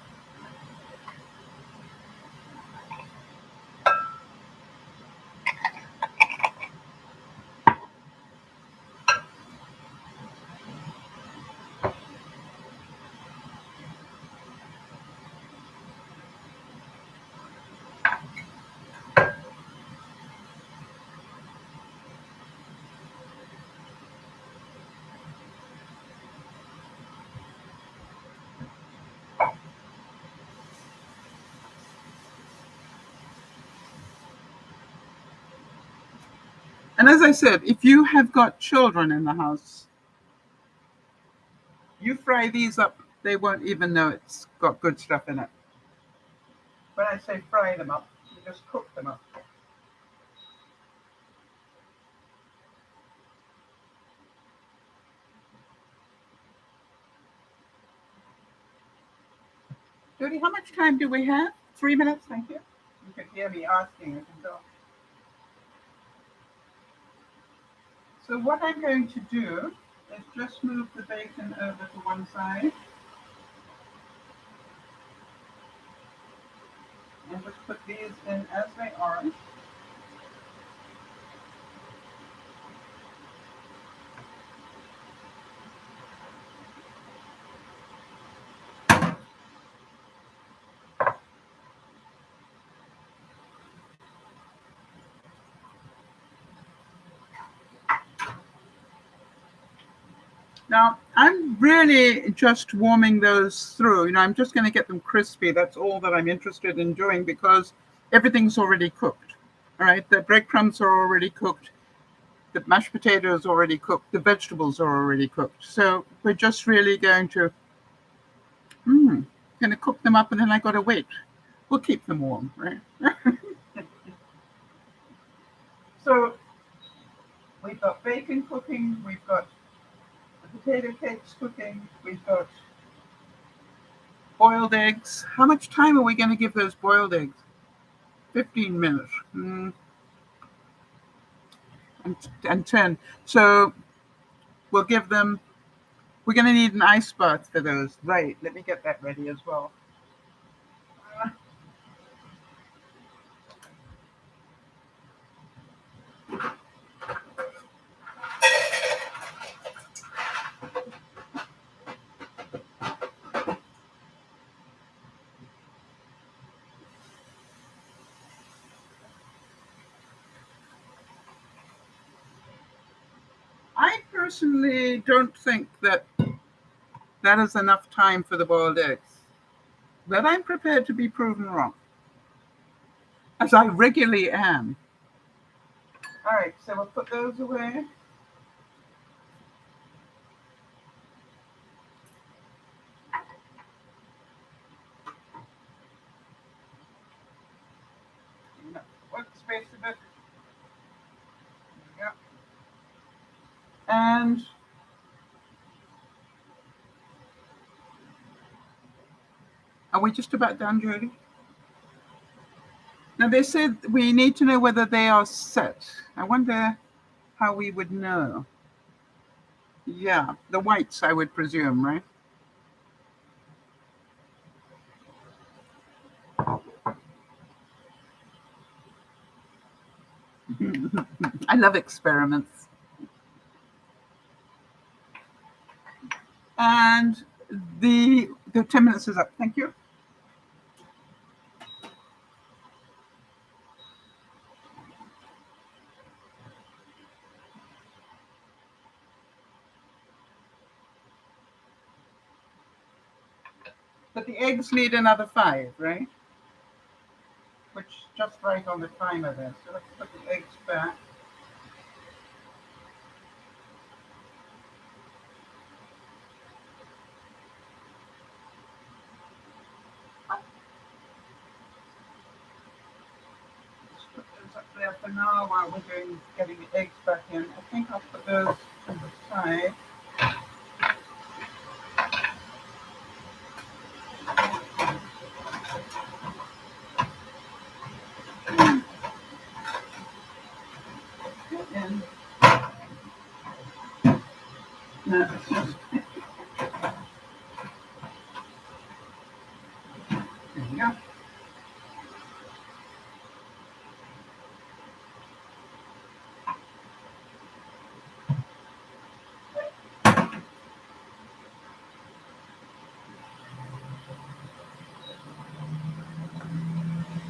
Speaker 1: And as I said, if you have got children in the house, you fry these up, they won't even know it's got good stuff in it. When I say fry them up, you just cook them up. Judy, how much time do we have? 3 minutes, thank you. You can hear me asking, you can tell. So what I'm going to do is just move the bacon over to one side and just put these in as they are. Now, I'm really just warming those through. I'm just going to get them crispy. That's all that I'm interested in doing because everything's already cooked. All right, the breadcrumbs are already cooked. The mashed potatoes are already cooked. The vegetables are already cooked. So we're just really going to cook them up, and then I got to wait. We'll keep them warm, right? So we've got bacon cooking. We've got potato cakes cooking. We've got boiled eggs. How much time are we going to give those boiled eggs? 15 minutes. And 10. So we'll give them, we're going to need an ice bath for those. Right. Let me get that ready as well. I personally don't think that is enough time for the boiled eggs, but I'm prepared to be proven wrong, as I regularly am. All right, so we'll put those away. Workspace a bit. Yeah. And are we just about done, Jody? Now they said we need to know whether they are set. I wonder how we would know. Yeah, the whites, I would presume, right? I love experiments. And the 10 minutes is up. Thank you. But the eggs need another 5, right? Which is just right on the timer there. So let's put the eggs back. Let's put those up there for now while we're getting the eggs back in. I think I'll put those to the side. And no, it's just, there we go.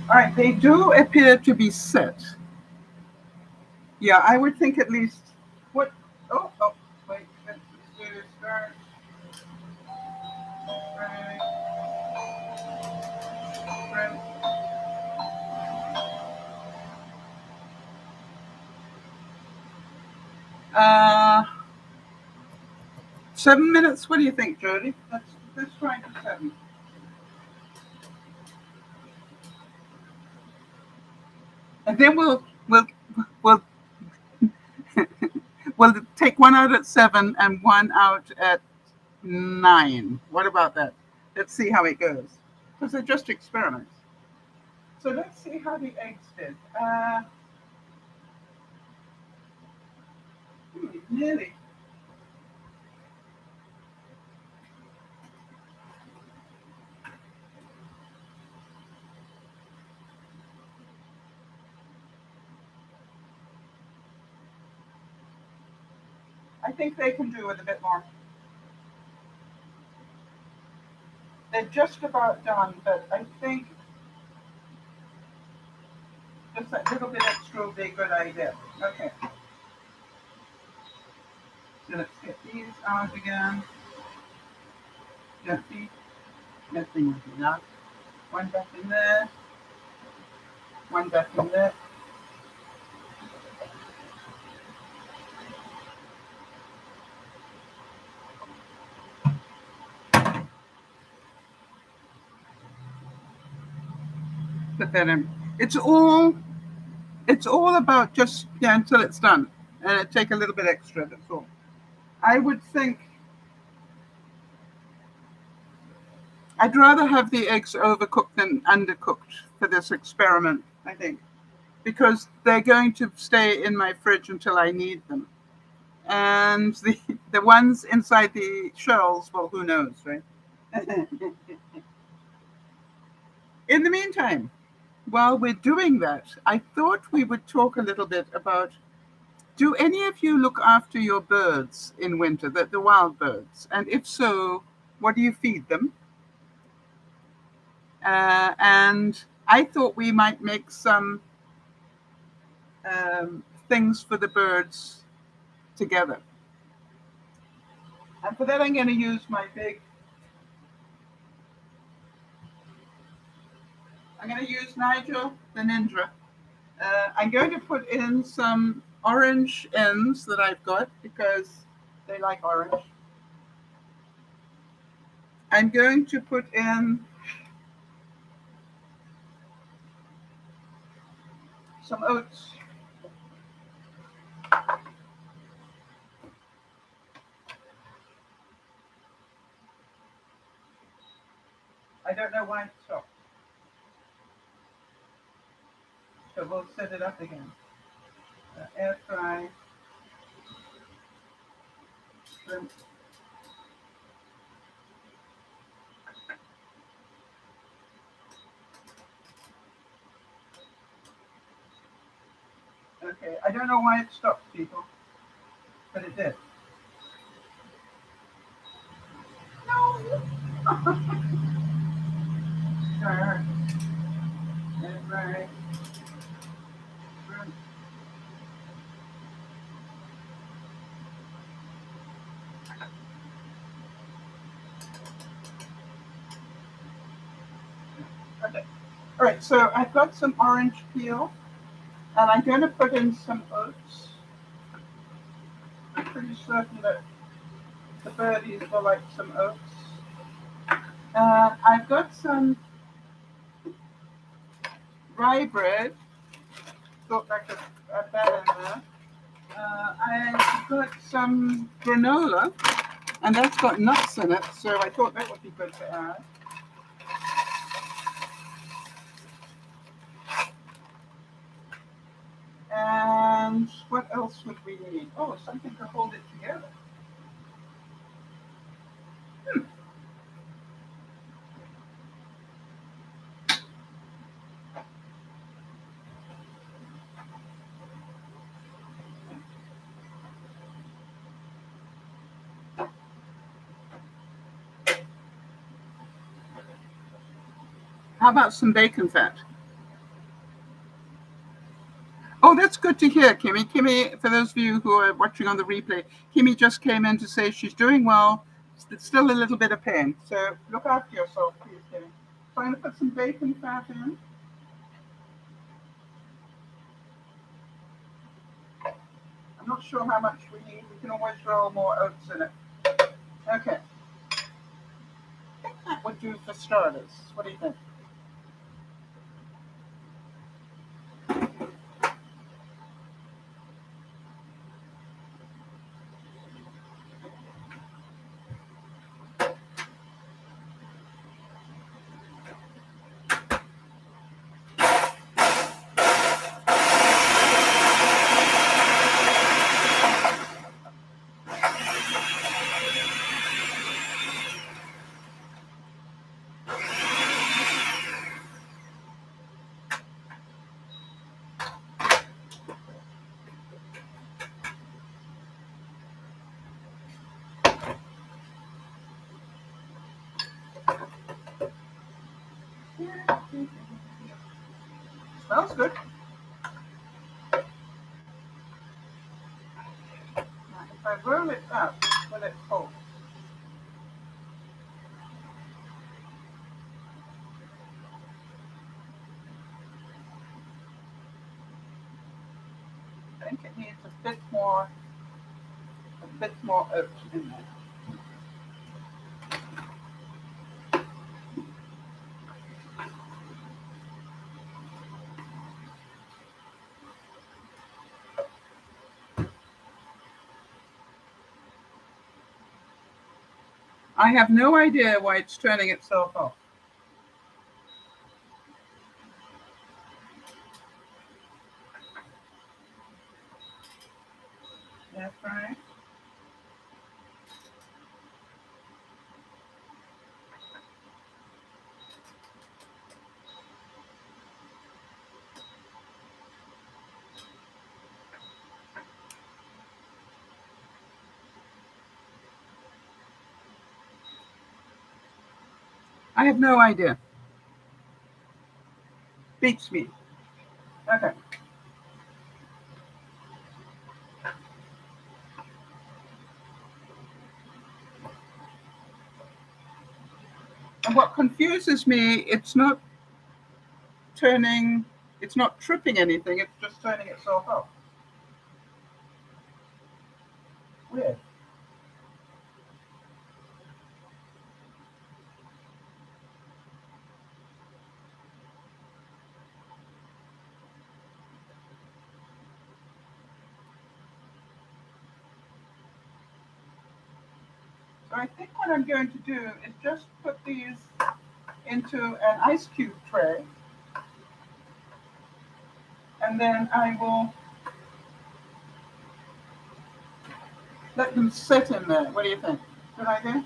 Speaker 1: All right, they do appear to be set. Yeah, I would think at least. What? Oh, wait. Let's do this start. Right. Right. 7 minutes. What do you think, Jody? Let's try for 7. And then we'll we'll take one out at 7 and one out at 9. What about that? Let's see how it goes. Because they're just experiments. So let's see how the eggs did. Nearly. I think they can do with a bit more. They're just about done, but I think just that little bit extra would be a good idea. Okay. So let's get these out again. Gently, nothing enough. One back in there, one back in there. Put that in. It's all about just until it's done, and it take a little bit extra. That's all. I would think I'd rather have the eggs overcooked than undercooked for this experiment. I think because they're going to stay in my fridge until I need them, and the ones inside the shells, well, who knows, right? In the meantime, while we're doing that, I thought we would talk a little bit about, do any of you look after your birds in winter, the wild birds? And if so, what do you feed them? And I thought we might make some things for the birds together. And for that, I'm going to use my I'm going to use Nigel the Ninja. I'm going to put in some orange ends that I've got because they like orange. I'm going to put in some oats. I don't know why it stopped. So we'll set it up again. Air fry. Shrimp. Okay, I don't know why it stopped, people, but it did. No. Stir. Air fry. Shrimp. Okay. All right, so I've got some orange peel, and I'm going to put in some oats. I'm pretty certain that the birdies will like some oats. I've got some rye bread. Thought I could add that in there. I've got some granola, and that's got nuts in it, so I thought that would be good to add. And what else would we need? Oh, something to hold it together. How about some bacon fat? Oh, that's good to hear, Kimmy. Kimmy, for those of you who are watching on the replay, Kimmy just came in to say she's doing well. It's still a little bit of pain. So look after yourself, please, Kimmy. So I'm going to put some bacon fat in. I'm not sure how much we need. We can always roll more oats in it. Okay. I think that would do for starters. What do you think? Smells good. If I roll it up, will it hold? I think it needs a bit more oat in there. I have no idea why it's turning itself off. That's right. I have no idea. Beats me. Okay. And what confuses me, it's not tripping anything, it's just turning itself off. Weird. So I think what I'm going to do is just put these into an ice cube tray, and then I will let them sit in there. What do you think? Good idea?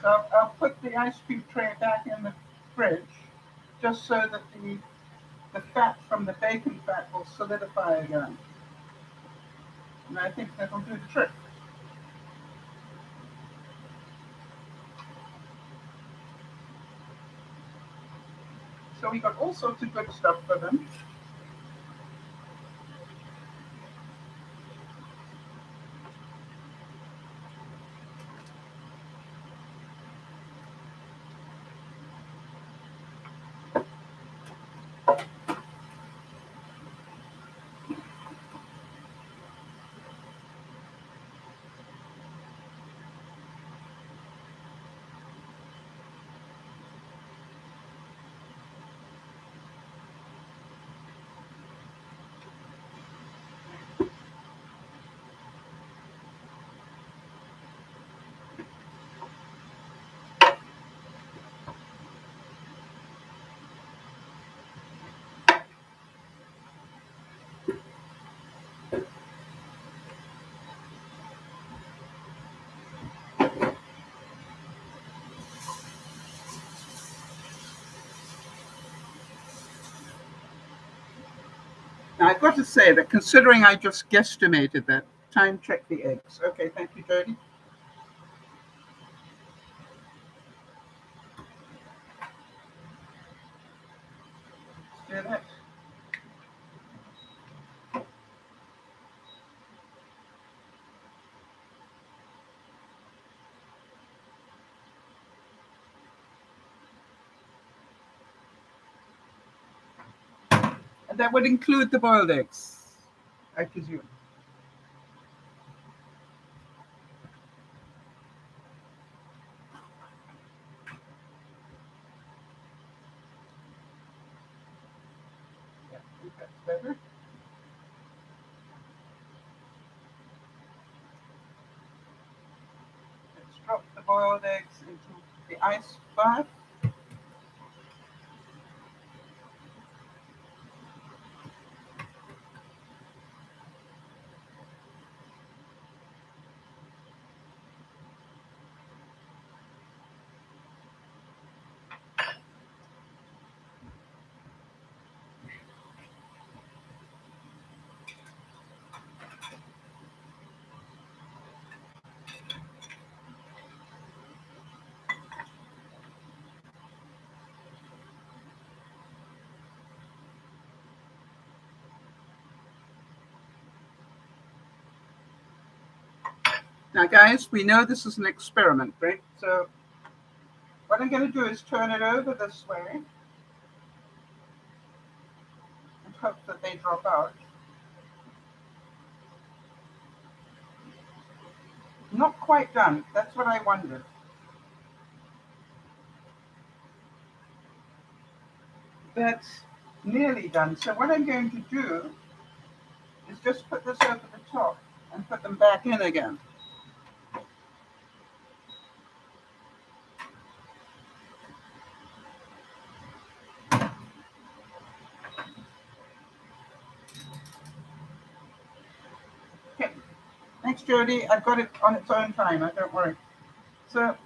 Speaker 1: So I'll put the ice cube tray back in the fridge, just so that the fat from the bacon fat will solidify again. And I think that'll do the trick. So we got all sorts of good stuff for them. Now, I've got to say that considering I just guesstimated that, time check the eggs. Okay, thank you, Jody. Let's do that. And that would include the boiled eggs, I presume. Yeah, I think that's better. Let's drop the boiled eggs into the ice bath. Now, guys, we know this is an experiment, right? So what I'm going to do is turn it over this way and hope that they drop out. Not quite done. That's what I wondered. That's nearly done. So what I'm going to do is just put this over the top and put them back in again. Okay. Thanks, Jody. I've got it on its own timer. Don't worry. So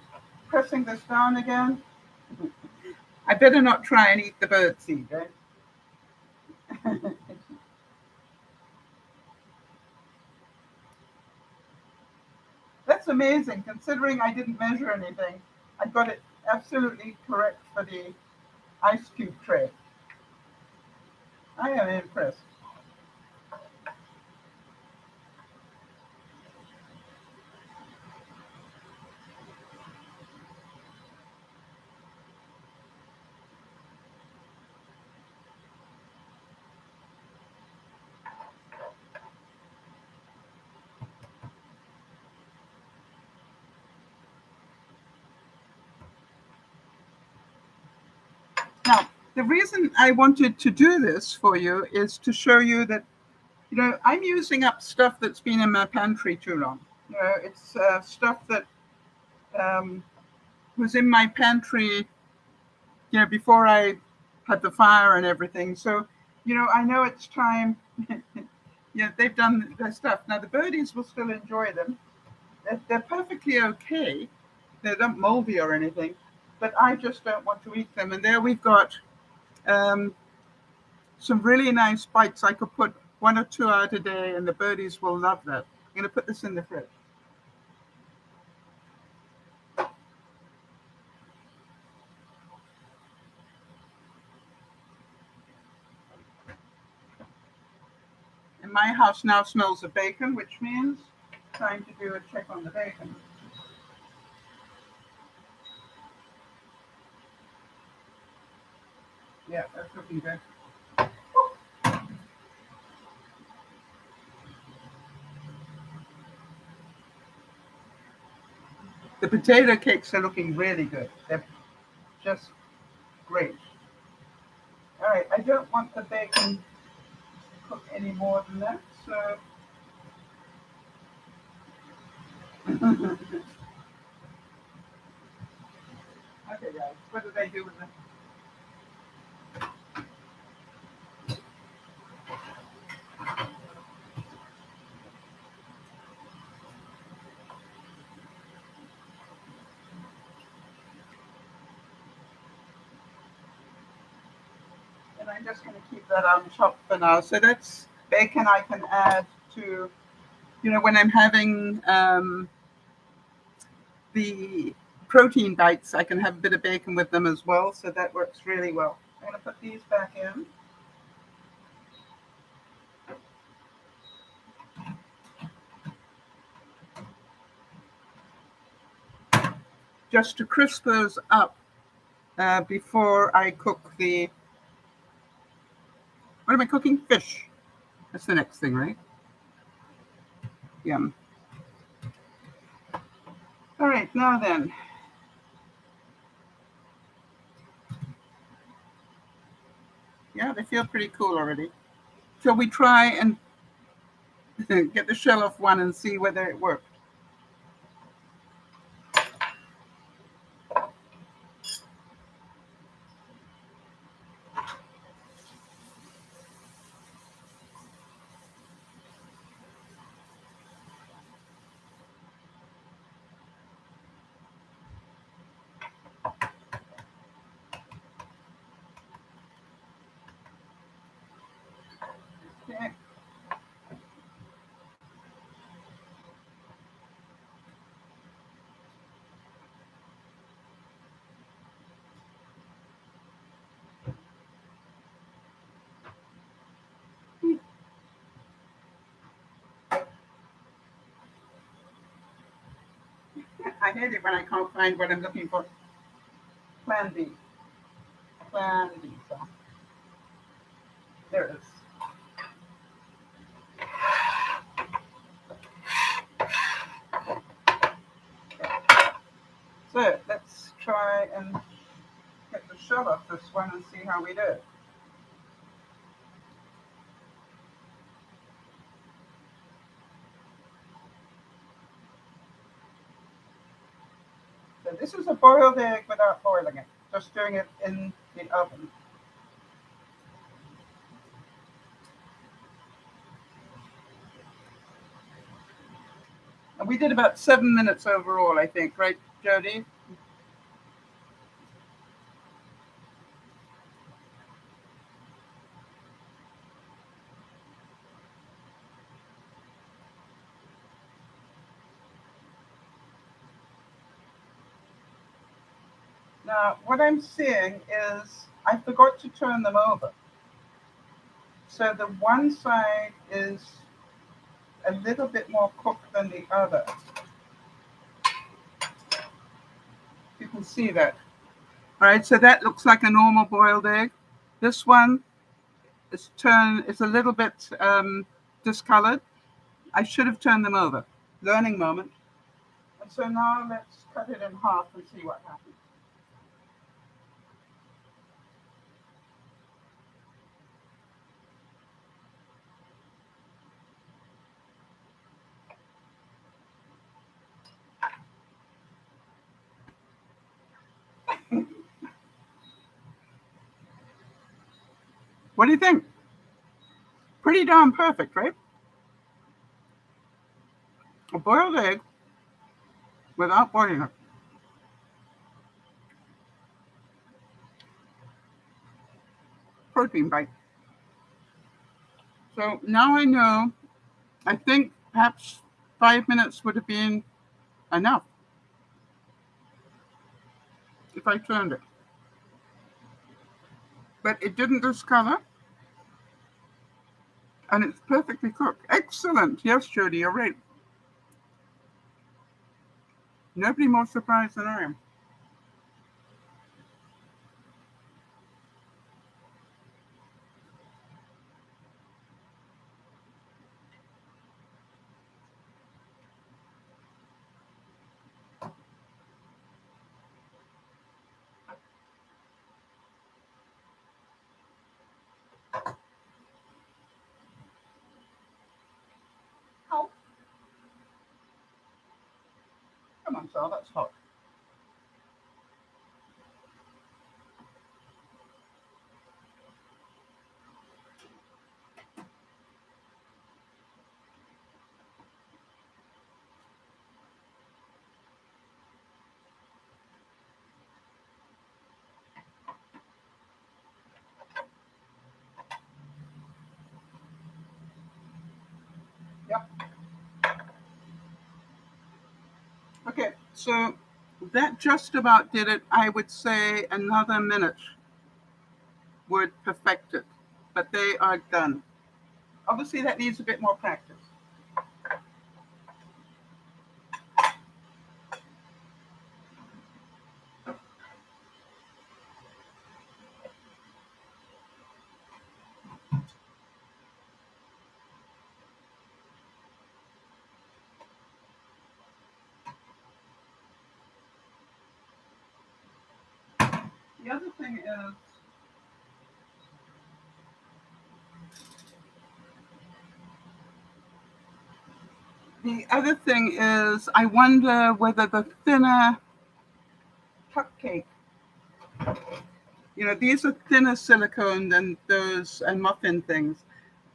Speaker 1: pressing this down again. I better not try and eat the bird seed, right? That's amazing, considering I didn't measure anything. I got it absolutely correct for the ice cube tray. I am impressed. Now, the reason I wanted to do this for you is to show you that, I'm using up stuff that's been in my pantry too long. It's stuff that was in my pantry, before I had the fire and everything. So, I know it's time. They've done their stuff. Now, the birdies will still enjoy them. They're perfectly okay. They're not moldy or anything, but I just don't want to eat them. And there we've got some really nice bites. I could put 1 or 2 out a day, and the birdies will love that. I'm going to put this in the fridge. And my house now smells of bacon, which means time to do a check on the bacon. Yeah, that's looking good. The potato cakes are looking really good. They're just great. All right, I don't want the bacon to cook any more than that, so. Okay, guys, what did I do with it? And I'm just going to keep that on top for now. So that's bacon I can add to, when I'm having the protein bites, I can have a bit of bacon with them as well. So that works really well. I'm going to put these back in. Just to crisp those up before I cook the, what am I cooking? Fish. That's the next thing, right? Yum. All right, now then. Yeah, they feel pretty cool already. Shall we try and get the shell off one and see whether it worked? Okay. hate it when I can't find what I'm looking for. Plan B. Plan B. So there it is. So let's try and get the shell off this one and see how we do. So this is a boiled egg without boiling it, just doing it in the oven. And we did about 7 minutes overall, I think, right, Jody? Now, what I'm seeing is I forgot to turn them over. So the one side is a little bit more cooked than the other. You can see that. All right, so that looks like a normal boiled egg. This one is a little bit discolored. I should have turned them over. Learning moment. And so now let's cut it in half and see what happens. What do you think? Pretty darn perfect, right? A boiled egg without boiling it. Protein bite. So now I know, I think perhaps 5 minutes would have been enough if I turned it. But it didn't discolor. And it's perfectly cooked. Excellent. Yes, Jody, you're right. Nobody more surprised than I am. Oh. Come on, Sal, that's hot. Yep. Okay, so that just about did it. I would say another minute would perfect it, but they are done. Obviously, that needs a bit more practice. The other thing is, I wonder whether the thinner cupcake, these are thinner silicone than those muffin things.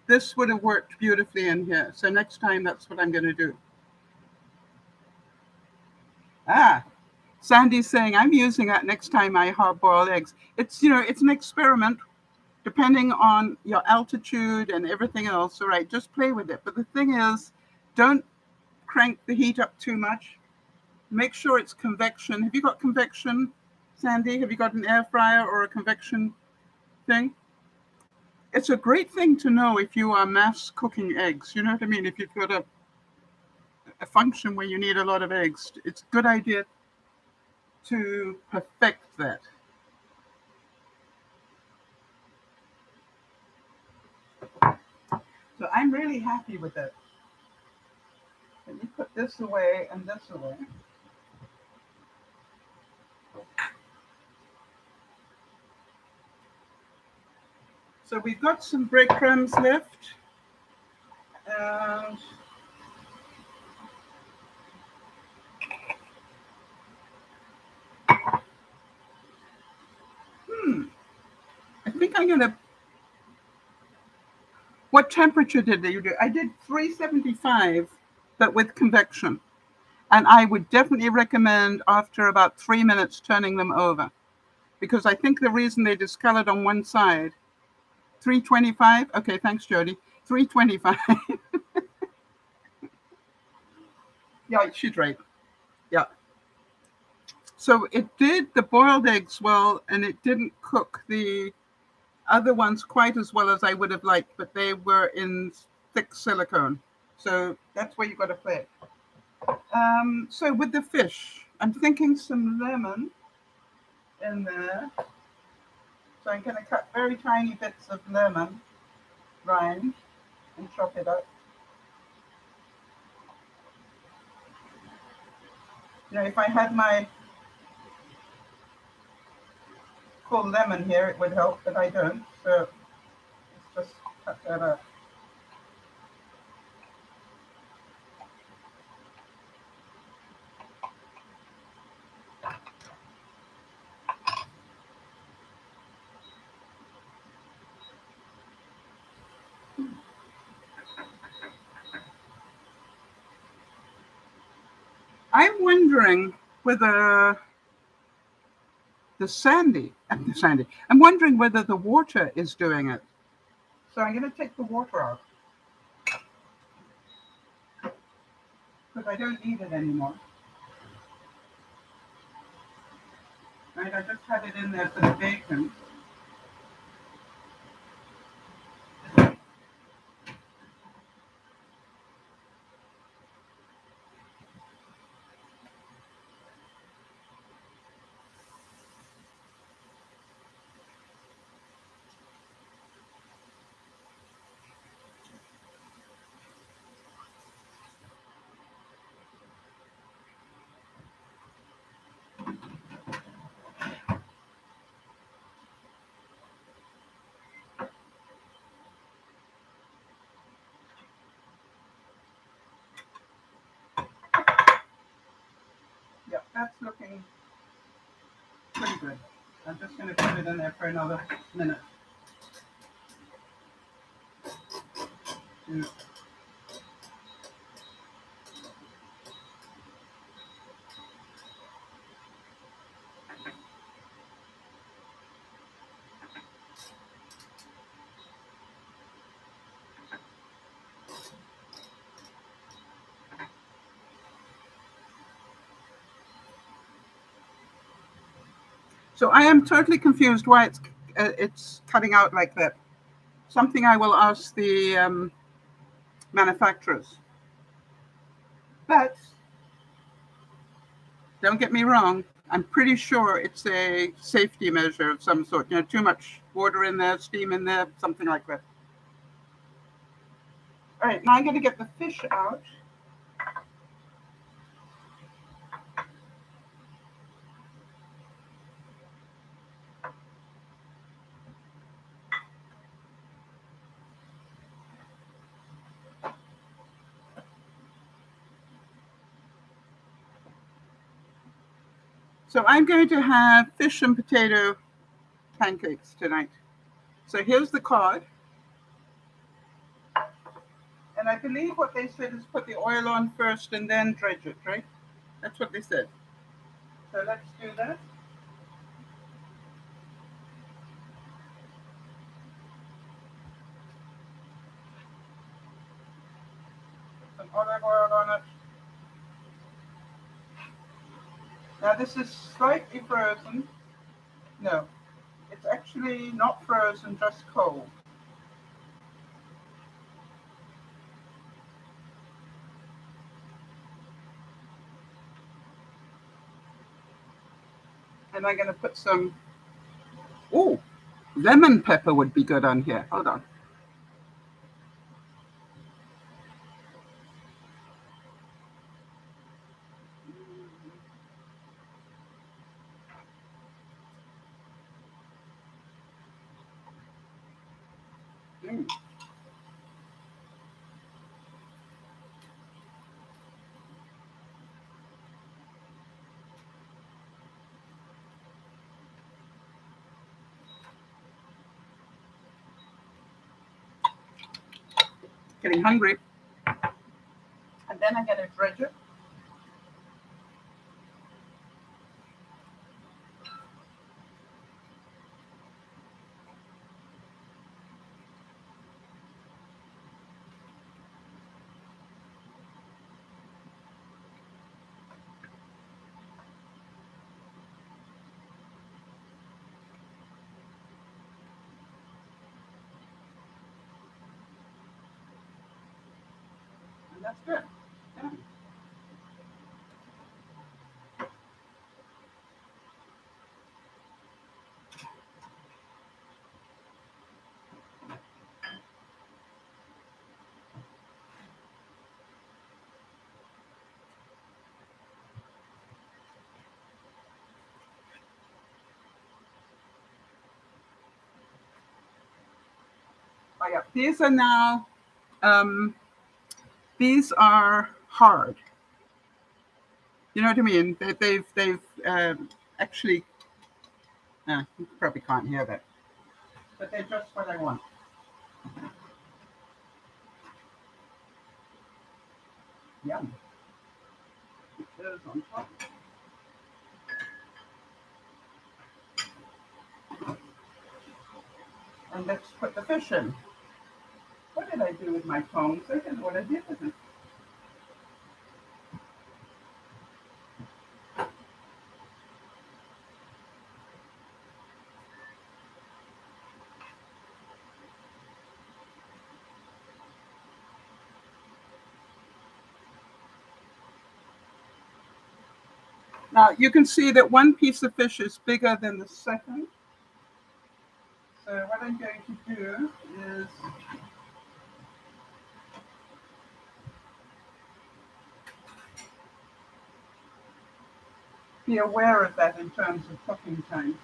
Speaker 1: This would have worked beautifully in here. So next time, that's what I'm going to do. Sandy's saying I'm using that next time I hard boil eggs. It's an experiment, depending on your altitude and everything else. All right, just play with it. But the thing is, don't crank the heat up too much. Make sure it's convection. Have you got convection, Sandy? Have you got an air fryer or a convection thing? It's a great thing to know if you are mass cooking eggs. You know what I mean? If you've got a function where you need a lot of eggs, it's a good idea to perfect that. So I'm really happy with that. Let me put this away and this away. So we've got some breadcrumbs left. And I think I'm going to... What temperature did you do? I did 375, but with convection. And I would definitely recommend after about 3 minutes turning them over, because I think the reason they discolored on one side. 325? Okay, thanks, Jody. 325. Yeah, she's right. Yeah. So it did the boiled eggs well, and it didn't cook the other ones quite as well as I would have liked, but they were in thick silicone. So that's where you got to play it. So with the fish, I'm thinking some lemon in there. So I'm going to cut very tiny bits of lemon rind and chop it up. You know, if I had my full lemon here, it would help, but I don't. So let's just cut that up. I'm wondering whether I'm wondering whether the water is doing it. So I'm going to take the water out, because I don't need it anymore. Right, I just had it in there for the bacon. Yeah, that's looking pretty good. I'm just going to put it in there for another minute. So I am totally confused why it's cutting out like that. Something I will ask the manufacturers. But don't get me wrong, I'm pretty sure it's a safety measure of some sort. You know, too much water in there, steam in there, something like that. All right, now I'm going to get the fish out. So I'm going to have fish and potato pancakes tonight. So here's the card. And I believe what they said is put the oil on first and then dredge it, right? That's what they said. So let's do that. Put some olive oil on it. Now this is slightly frozen. No, it's actually not frozen, just cold. And I'm going to put some, oh, lemon pepper would be good on here. Hold on. Mm. Getting hungry. And then I'm going to dredge it. And that's good. Yeah. Oh, yeah. These are now, these are hard. You know what I mean? They've actually, you probably can't hear that, but they're just what I want. Yum. It is on top. And let's put the fish in. What did I do with my tongs? I don't know what I did with it. Now you can see that one piece of fish is bigger than the second. So what I'm going to do is be aware of that in terms of cooking time.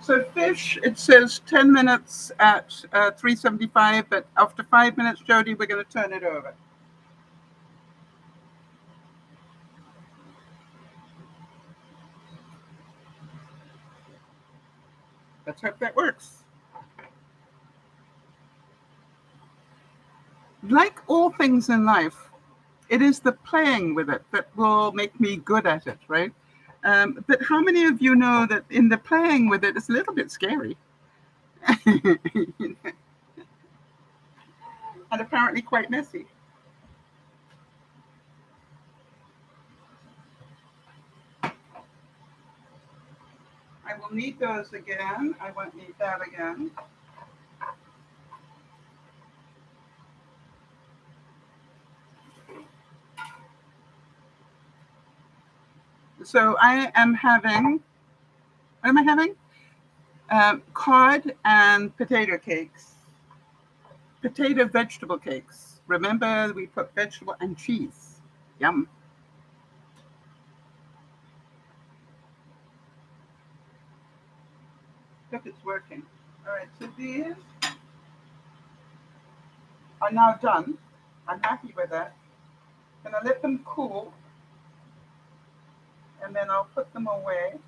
Speaker 1: So fish, it says 10 minutes at 375, but after 5 minutes, Jody, we're going to turn it over. Let's hope that works. Like all things in life, it is the playing with it that will make me good at it, right? But how many of you know that in the playing with it, it's a little bit scary? And apparently quite messy. I will need those again. I won't need that again. So I am having, what am I having? Cod and potato cakes. Potato vegetable cakes. Remember, we put vegetable and cheese. Yum. Look, it's working. All right, so these are now done. I'm happy with that. Gonna let them cool, and then I'll put them away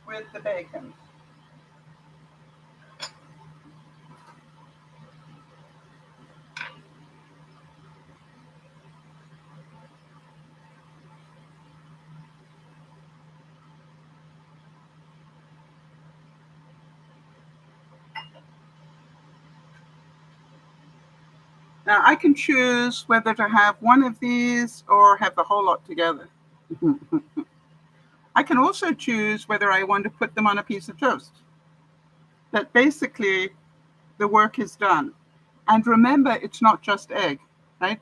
Speaker 1: with the bacon. Now I can choose whether to have one of these or have the whole lot together. I can also choose whether I want to put them on a piece of toast. But basically, the work is done. And remember, it's not just egg, right?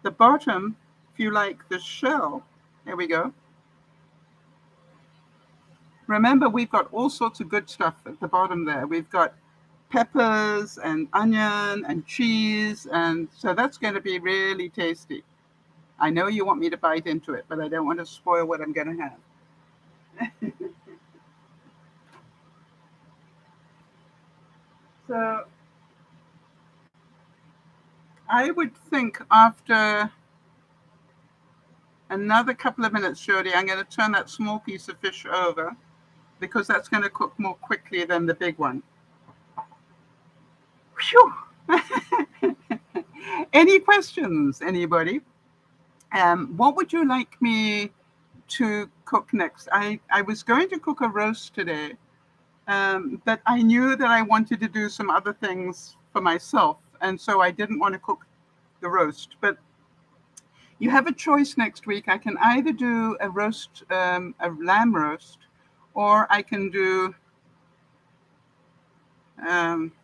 Speaker 1: The bottom, if you like the shell, there we go. Remember, we've got all sorts of good stuff at the bottom there. We've got peppers and onion and cheese, and so that's going to be really tasty. I know you want me to bite into it, but I don't want to spoil what I'm going to have. So I would think after another couple of minutes, Jody, I'm going to turn that small piece of fish over because that's going to cook more quickly than the big one. Phew! Any questions, anybody? What would you like me to cook next? I was going to cook a roast today, but I knew that I wanted to do some other things for myself, and so I didn't want to cook the roast. But you have a choice next week. I can either do a roast, a lamb roast, or I can do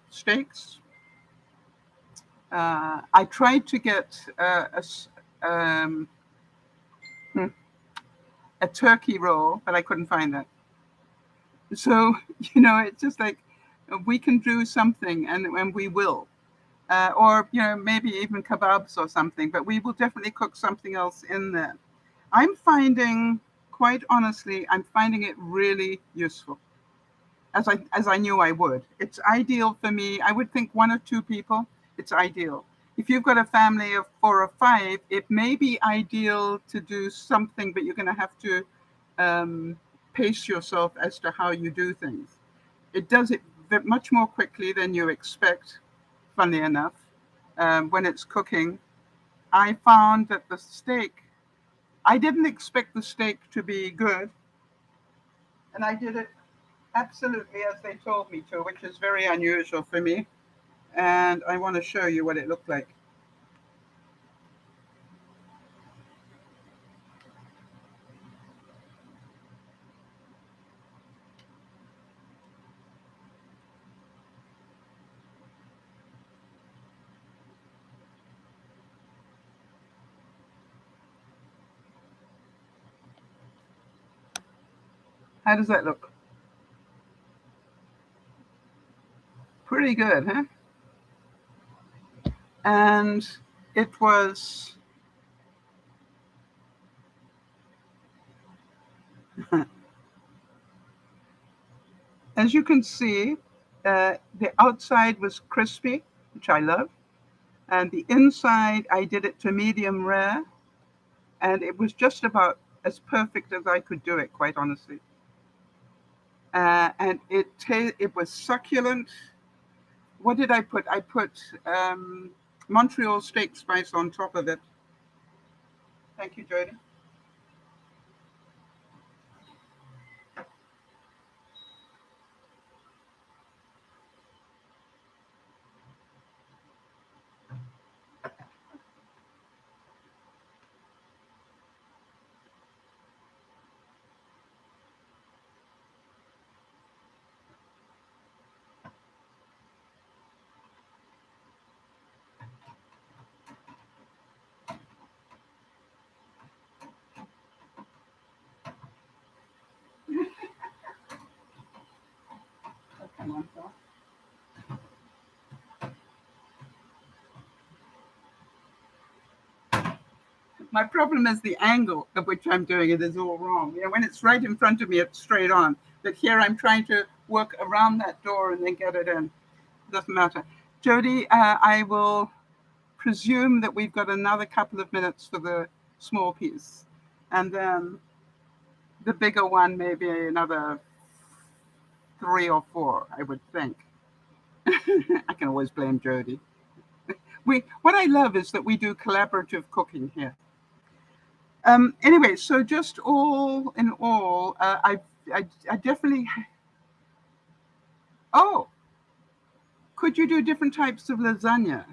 Speaker 1: steaks. I tried to get a turkey roll, but I couldn't find that. So, it's just like we can do something and we will. Or, maybe even kebabs or something, but we will definitely cook something else in there. Quite honestly, I'm finding it really useful, as I knew I would. It's ideal for me. I would think 1 or 2 people, it's ideal. If you've got a family of 4 or 5, it may be ideal to do something, but you're going to have to pace yourself as to how you do things. It does it much more quickly than you expect, funnily enough. When it's cooking, I found that the steak, I didn't expect the steak to be good, and I did it absolutely as they told me to, which is very unusual for me. And I want to show you what it looked like. How does that look? Pretty good, huh? And it was as you can see, the outside was crispy, which I love, and the inside I did it to medium rare, and it was just about as perfect as I could do it, quite honestly. And it was succulent. What did I put? I put Montreal steak spice on top of it. Thank you, Jody. Oh, come on, Phil. My problem is the angle at which I'm doing it is all wrong. When it's right in front of me, it's straight on. But here I'm trying to work around that door and then get it in. Doesn't matter. Jody, I will presume that we've got another couple of minutes for the small piece. And then the bigger one, maybe another 3 or 4, I would think. I can always blame Jody. What I love is that we do collaborative cooking here. Anyway, so just all in all, I definitely. Oh, could you do different types of lasagna?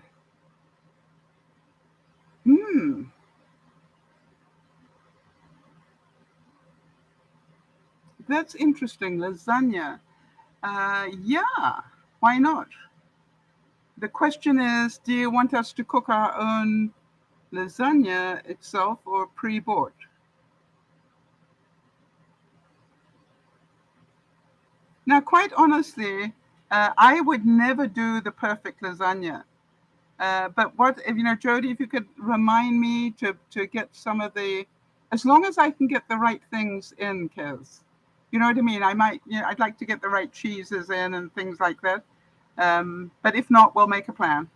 Speaker 1: That's interesting. Lasagna. Yeah, why not? The question is, do you want us to cook our own lasagna itself or pre-bought? Now, quite honestly, I would never do the perfect lasagna. But what, if, Jody, if you could remind me to get some of the, as long as I can get the right things in, Kez. You know what I mean? I'd like to get the right cheeses in and things like that. But if not, we'll make a plan.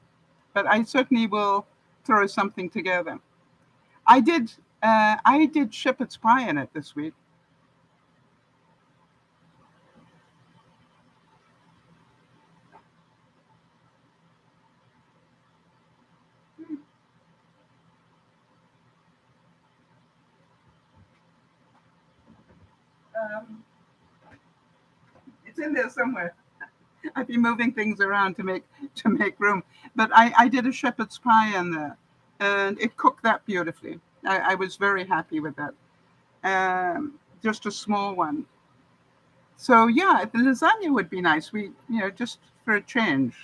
Speaker 1: But I certainly will throw something together. I did, I did shepherd's pie in it this week. Um, it's in there somewhere. I've been moving things around to make room. But I did a shepherd's pie in there, and it cooked that beautifully. I was very happy with that. Just a small one. So yeah, the lasagna would be nice. Just for a change.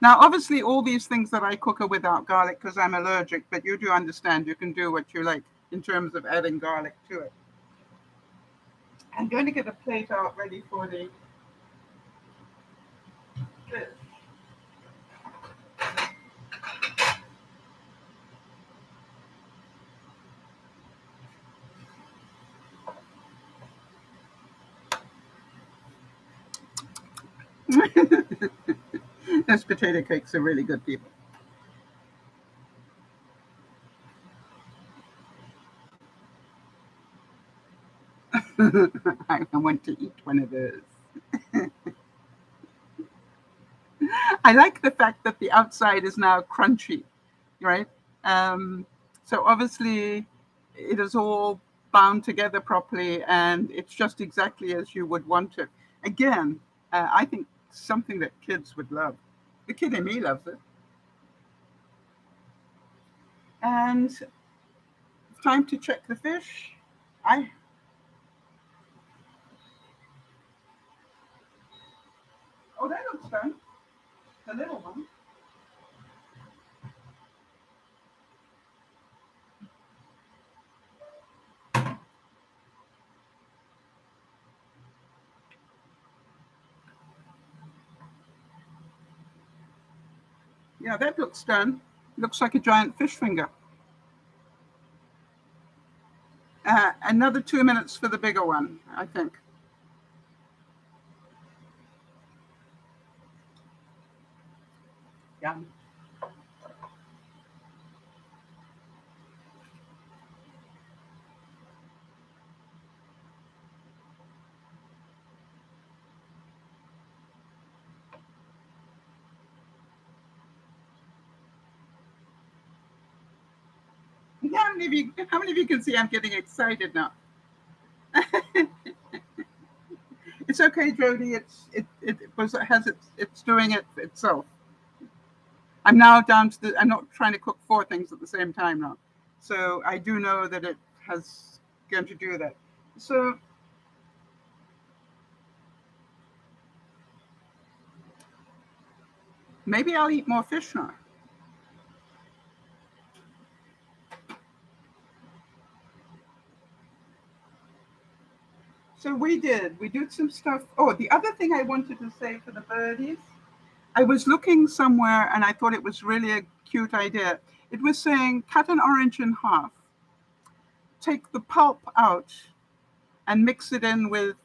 Speaker 1: Now, obviously, all these things that I cook are without garlic because I'm allergic. But you do understand you can do what you like in terms of adding garlic to it. I'm going to get a plate out ready for the fish. Those potato cakes are really good, people. I want to eat one of those. I like the fact that the outside is now crunchy, right? Um, so obviously it is all bound together properly and it's just exactly as you would want it. Again, I think something that kids would love. The kid in me loves it. And time to check the fish. I Oh, that looks fun. The little one. Yeah, that looks done. Looks like a giant fish finger. Another 2 minutes for the bigger one, I think. Yeah. How many of you can see I'm getting excited now? It's okay, Jody. It's doing it itself. I'm now down to I'm not trying to cook four things at the same time now. So I do know that it has going to do that. So maybe I'll eat more fish now. So we did some stuff. Oh, the other thing I wanted to say for the birdies, I was looking somewhere and I thought it was really a cute idea. It was saying cut an orange in half, take the pulp out, and mix it in with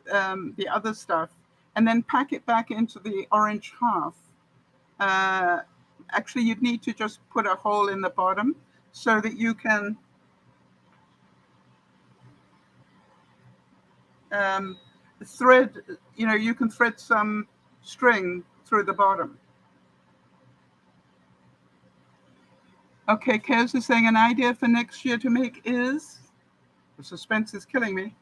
Speaker 1: the other stuff, and then pack it back into the orange half. Uh, Actually, you'd need to just put a hole in the bottom so that you can um, thread, you can thread some string through the bottom. Okay, Kez is saying an idea for next year to make is, the suspense is killing me.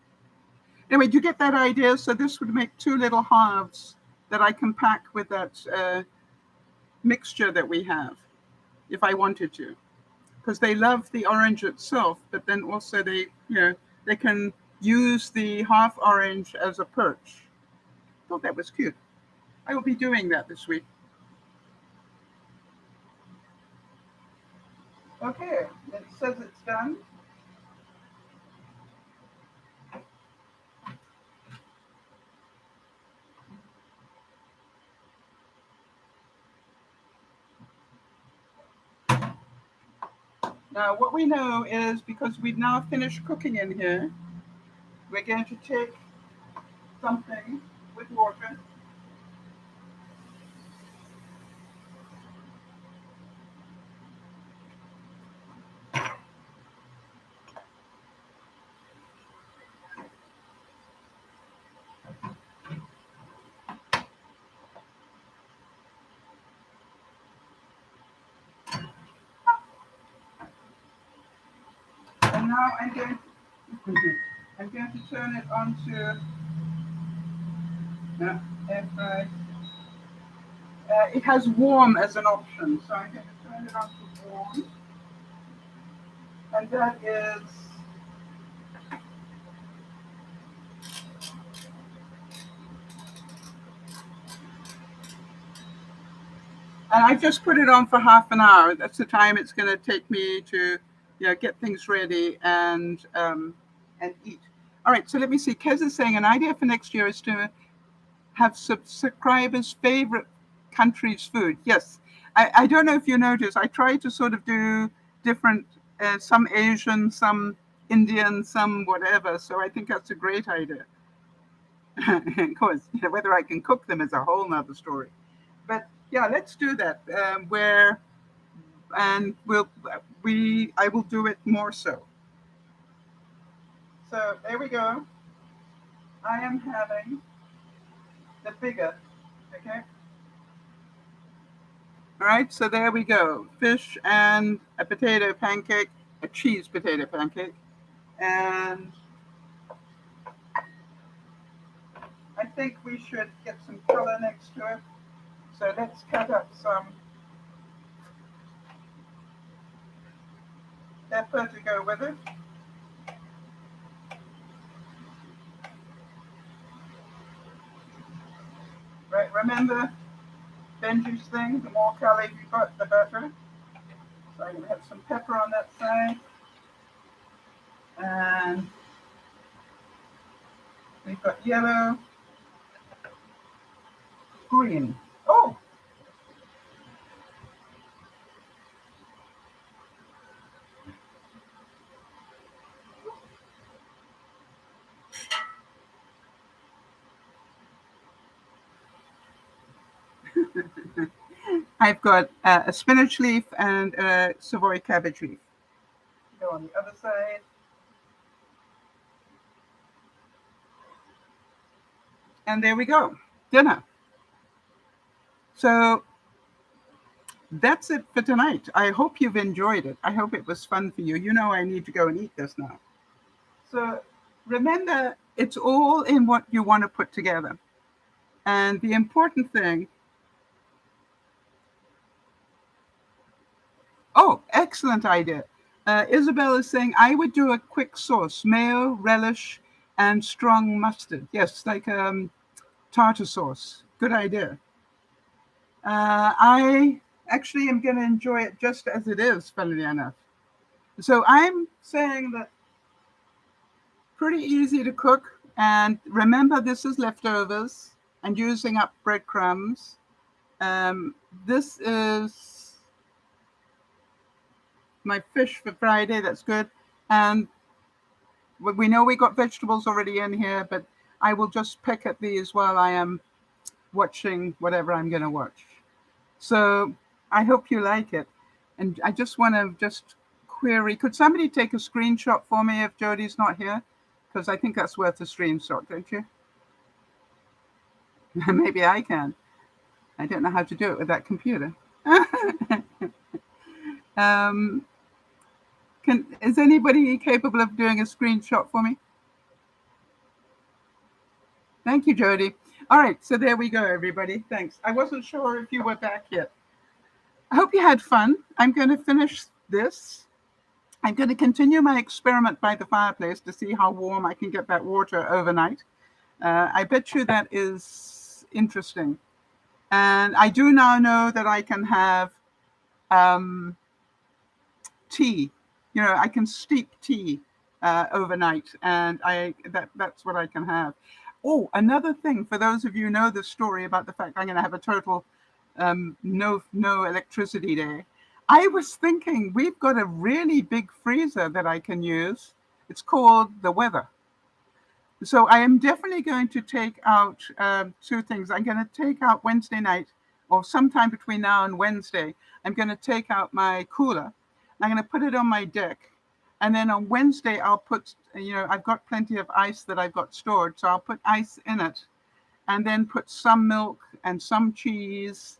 Speaker 1: Anyway, do you get that idea? So this would make two little halves that I can pack with that mixture that we have, if I wanted to. Because they love the orange itself, but then also they they can use the half orange as a perch. Thought that was cute. I will be doing that this week. Okay, it says it's done. Now, what we know is because we've now finished cooking in here, we're going to take something with water. And now I'm going to turn it onto, it has warm as an option, so I'm going to turn it on to warm. And that is, and I just put it on for half an hour. That's the time it's going to take me to, get things ready and eat. All right, so let me see. Kez is saying an idea for next year is to have subscribers' favorite country's food. Yes, I don't know if you noticed, I try to sort of do different, some Asian, some Indian, some whatever. So I think that's a great idea. Of course, whether I can cook them is a whole nother story. But yeah, let's do that. I will do it more so. So there we go. I am having the bigger, okay? All right, so there we go. Fish and a potato pancake, a cheese potato pancake. And I think we should get some color next to it. So let's cut up some pepper to go with it. Right, remember Benji's thing, the more color you got, the better. So I'm going to have some pepper on that side. And we've got yellow, green. Oh! I've got a spinach leaf and a Savoy cabbage leaf. Go on the other side. And there we go, dinner. So that's it for tonight. I hope you've enjoyed it. I hope it was fun for you. You know I need to go and eat this now. So remember, it's all in what you want to put together. And the important thing, oh, excellent idea. Isabel is saying, I would do a quick sauce, mayo, relish, and strong mustard. Yes, like tartar sauce. Good idea. I actually am going to enjoy it just as it is, funnily enough. So I'm saying that pretty easy to cook. And remember, this is leftovers and using up breadcrumbs. This is my fish for Friday. That's good. And we know we got vegetables already in here, but I will just pick at these while I am watching whatever I'm going to watch. So I hope you like it. And I just want to query, could somebody take a screenshot for me if Jodi's not here? Because I think that's worth a screenshot, don't you? Maybe I can. I don't know how to do it with that computer. Is anybody capable of doing a screenshot for me? Thank you, Jodi. All right, so there we go, everybody. Thanks. I wasn't sure if you were back yet. I hope you had fun. I'm going to finish this. I'm going to continue my experiment by the fireplace to see how warm I can get that water overnight. I bet you that is interesting. And I do now know that I can have um, tea. I can steep tea overnight, and that's what I can have. Oh, another thing for those of you who know the story about the fact I'm going to have a total no electricity day. I was thinking we've got a really big freezer that I can use. It's called the weather. So I am definitely going to take out two things. I'm going to take out Wednesday night, or sometime between now and Wednesday. I'm going to take out my cooler. I'm going to put it on my deck. And then on Wednesday, I'll put, I've got plenty of ice that I've got stored. So I'll put ice in it and then put some milk and some cheese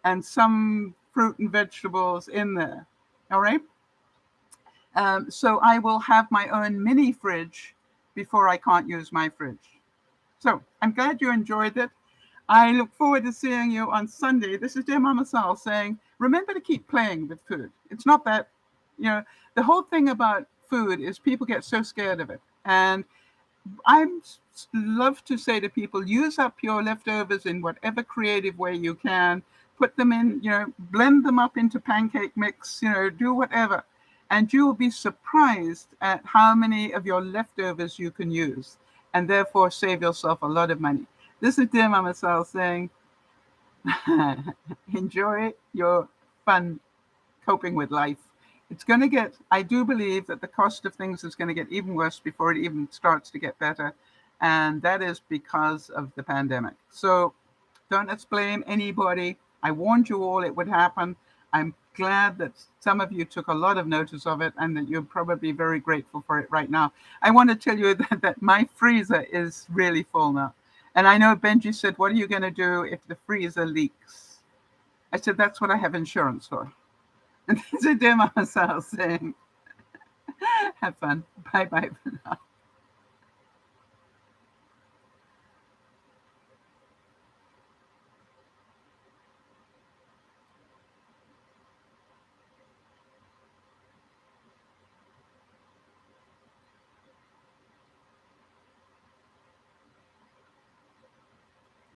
Speaker 1: and some fruit and vegetables in there. All right. So I will have my own mini fridge before I can't use my fridge. So I'm glad you enjoyed it. I look forward to seeing you on Sunday. This is DearMamaSal saying, remember to keep playing with food. It's not that, the whole thing about food is people get so scared of it. And I love to say to people, use up your leftovers in whatever creative way you can. Put them in, blend them up into pancake mix, do whatever. And you will be surprised at how many of your leftovers you can use and therefore save yourself a lot of money. This is DearMamaSal saying, enjoy your fun coping with life. It's going to get, I do believe that the cost of things is going to get even worse before it even starts to get better. And that is because of the pandemic. So don't let's blame anybody. I warned you all it would happen. I'm glad that some of you took a lot of notice of it and that you're probably very grateful for it right now. I want to tell you that my freezer is really full now. And I know Benji said, what are you going to do if the freezer leaks? I said, that's what I have insurance for. And this is DearMamaSal saying, have fun. Bye-bye for now.